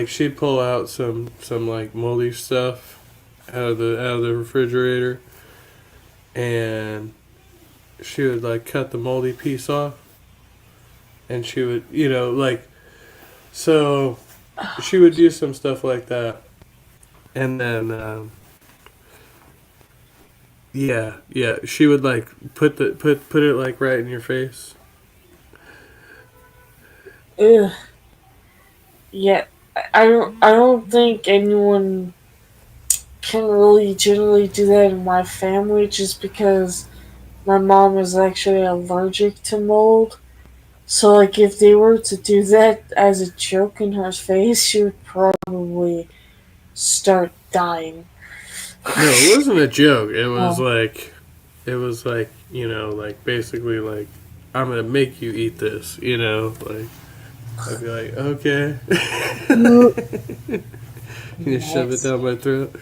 she'd pull out some like moldy stuff out of the refrigerator, and she would like cut the moldy piece off, and she would so she would do some stuff like that, and then. Yeah. She would like put it like right in your face. Ugh. Yeah, I don't think anyone can really generally do that in my family, just because my mom is actually allergic to mold. So, like, if they were to do that as a joke in her face, she would probably start dying. No, it wasn't a joke. Oh. It was like like basically like I'm gonna make you eat this. Like I'd be like, okay. You shove it down my throat.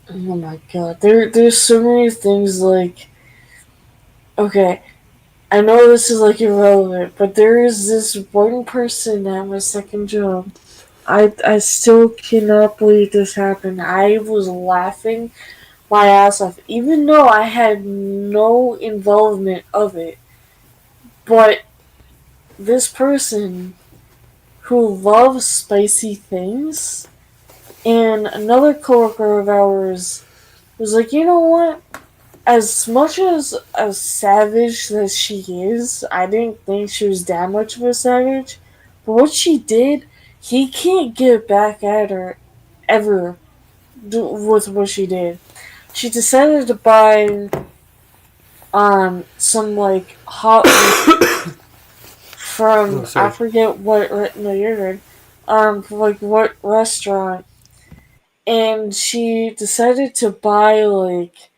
Oh my god, there's so many things like. Okay, I know this is like irrelevant, but there is this one person at my second job. I still cannot believe this happened. I was laughing my ass off, even though I had no involvement of it. But this person who loves spicy things, and another coworker of ours was like, you know what? As much as savage as she is, I didn't think she was that much of a savage. But what she did, he can't get back at her ever with what she did. She decided to buy some like hot from I forget what no you're good like what restaurant, and she decided to buy like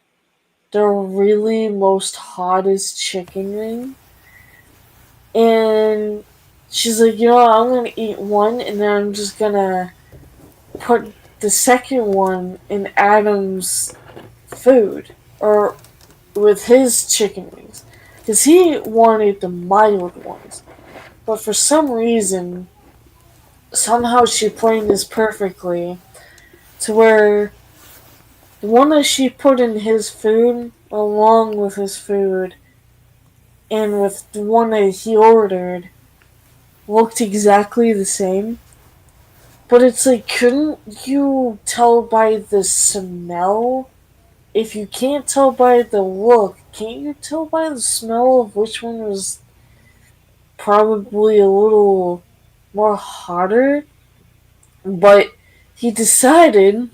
the really most hottest chicken wing. And she's like, you know what, I'm gonna eat one and then I'm just gonna put the second one in Adam's food, or with his chicken wings. Because he wanted the mild ones. But for some reason, somehow she planned this perfectly to where the one that she put in his food, along with his food, and with the one that he ordered, looked exactly the same. But it's like, couldn't you tell by the smell? If you can't tell by the look, can't you tell by the smell of which one was probably a little more hotter? But he decided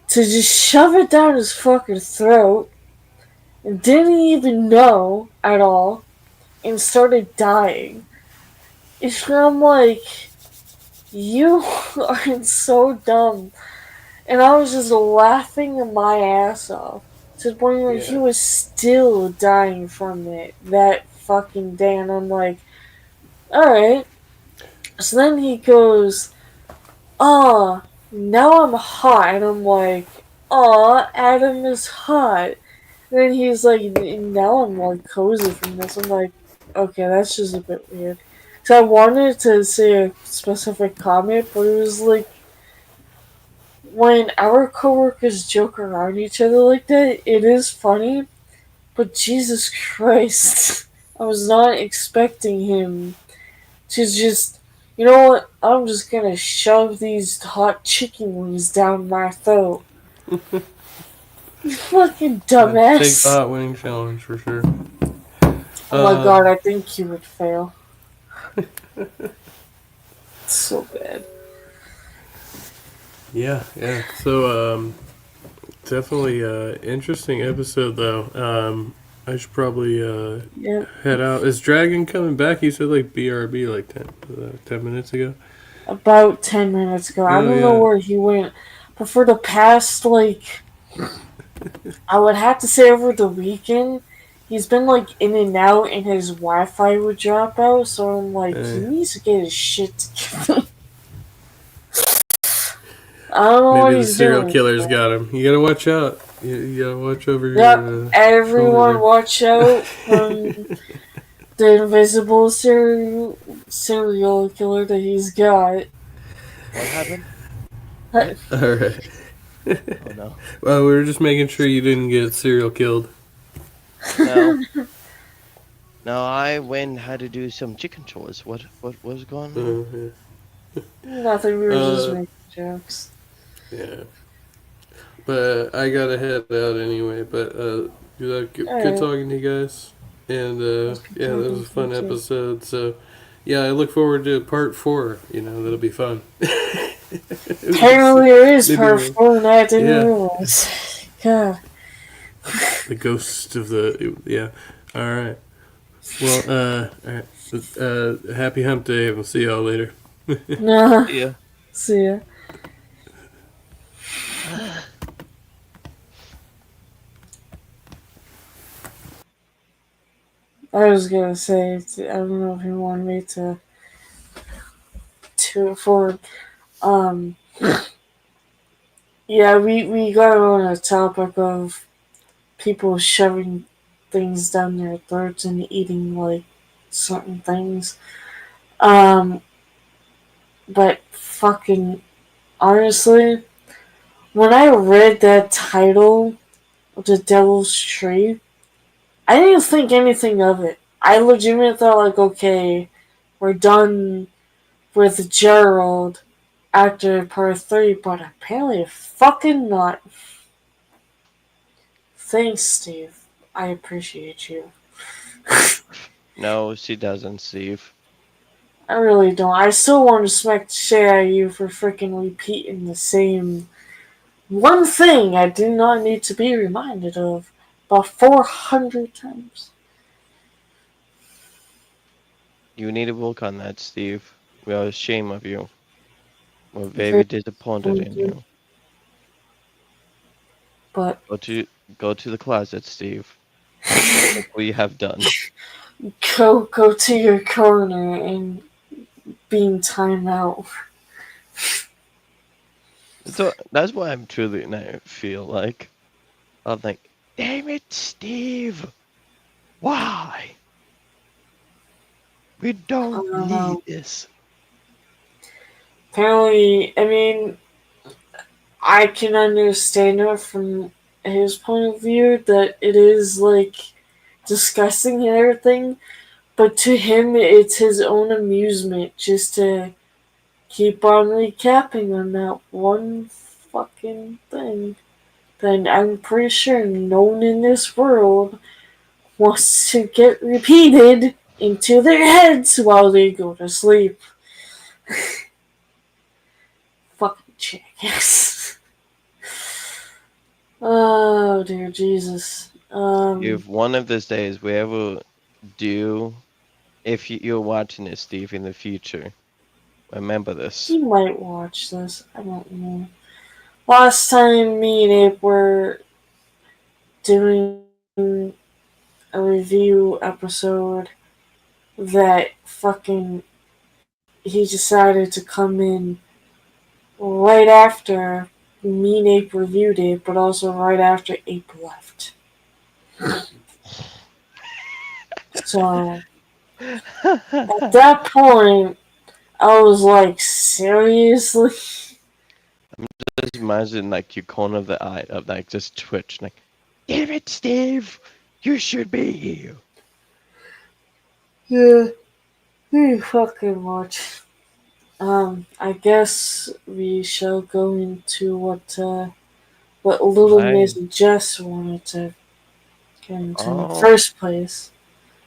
to just shove it down his fucking throat and didn't even know at all and started dying. And I'm like, You are so dumb. And I was just laughing my ass off. To the point where he Yeah. was still dying from it that fucking day. And I'm like, alright. So then he goes, "Ah, now I'm hot." And I'm like, "Aw, Adam is hot." And then he's like, "Now I'm like cozy from this." I'm like, okay, that's just a bit weird. So I wanted to say a specific comment, but it was like, when our coworkers joke around each other like that, it is funny, but Jesus Christ, I was not expecting him to just, you know what, I'm just gonna shove these hot chicken wings down my throat. You fucking Take the dumbass. hot wing challenge for sure. Oh my god, I think he would fail. So bad. Yeah, yeah. So, definitely interesting episode though. I should probably Yeah, head out. Is Dragon coming back? He said like BRB like 10 minutes ago. about 10 minutes ago. I Oh don't know yeah. where he went, but for the past, like, I would have to say over the weekend, he's been like in and out, and his Wi-Fi would drop out. So I'm like, he Eh, needs to get his shit together. I don't know what maybe the he's serial doing. killer's got him. You gotta watch out. You gotta watch over Yep, your everyone, shoulder watch out from the invisible serial killer that he's got. What happened? there. All right. Oh no. Well, we were just making sure you didn't get serial killed. No. No, I went and had to do some chicken chores. What was going on? Yeah. Nothing, we were just Uh, making jokes. yeah. But I gotta head out anyway. But good Alright. talking to you guys. And yeah, that was a fun Thank you. episode. So yeah, I look forward to part 4. You know, that'll be fun. Apparently there is Maybe part we'll- 4 and I didn't Yeah. realize. God. The ghost of the yeah. All right. Well, all right. Happy Hump Day. We'll see y'all later. Nah. Yeah. See ya. I was gonna say, I don't know if you want me to for yeah, we got on a topic of people shoving things down their throats and eating like certain things. Um, but fucking honestly, when I read that title of The Devil's Tree, I didn't think anything of it. I legitimately thought like, okay, we're done with Gerald after part 3, but apparently fucking not. Thanks, Steve. I appreciate you. No, she doesn't, Steve. I really don't. I still want to smack the shit out of you for freaking repeating the same one thing I do not need to be reminded of about 400 times. You need to work on that, Steve. We are ashamed of you. We're Very very disappointed in disappointed. you. But Go to the closet, Steve. Like we have done. go to your corner and beam time out. So that's why I'm truly now feel like I'm like, damn it, Steve. Why? We don't don't need know. this. Apparently, I mean, I can understand it from his point of view that it is like disgusting and everything, but to him, it's his own amusement just to keep on recapping on that one fucking thing. Then I'm pretty sure no one in this world wants to get repeated into their heads while they go to sleep. Fucking jackass. Oh dear Jesus. If one of these days we ever do, if you're watching this, Steve, in the future, Remember this. He might watch this. I don't know. Last time me and Abe were doing a review episode that fucking he decided to come in right after me and Abe reviewed it, but also right after Abe left. So at that point, I was like, seriously? Just imagine like you corner the eye of like just twitch like, damn it, Steve, you should be here. Yeah, pretty fucking much. I guess we shall go into what Little Miss Right. Jess wanted to get into in the Oh, first place.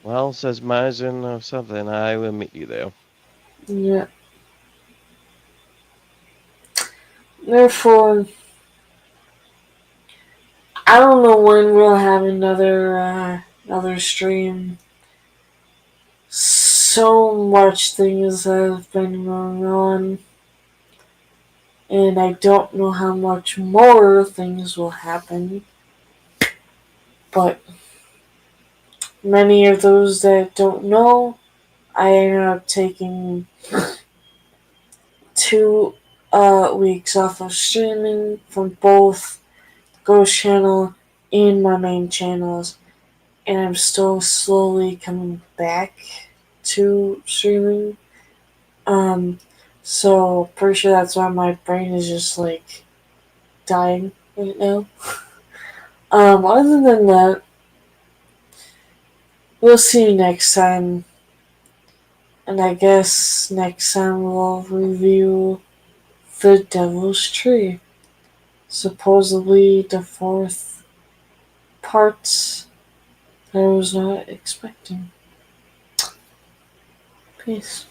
well, says Margin or something. I will meet you there. Yeah. Therefore, I don't know when we'll have another stream. So much things have been going on, and I don't know how much more things will happen. But many of those that don't know, I ended up taking 2 weeks off of streaming from both Ghost Channel and my main channels, and I'm still slowly coming back to streaming. Um, so pretty sure that's why my brain is just like dying right now. Other than that, we'll see you next time. And I guess next time we'll review The Devil's Tree. Supposedly the fourth part that I was not expecting. Peace.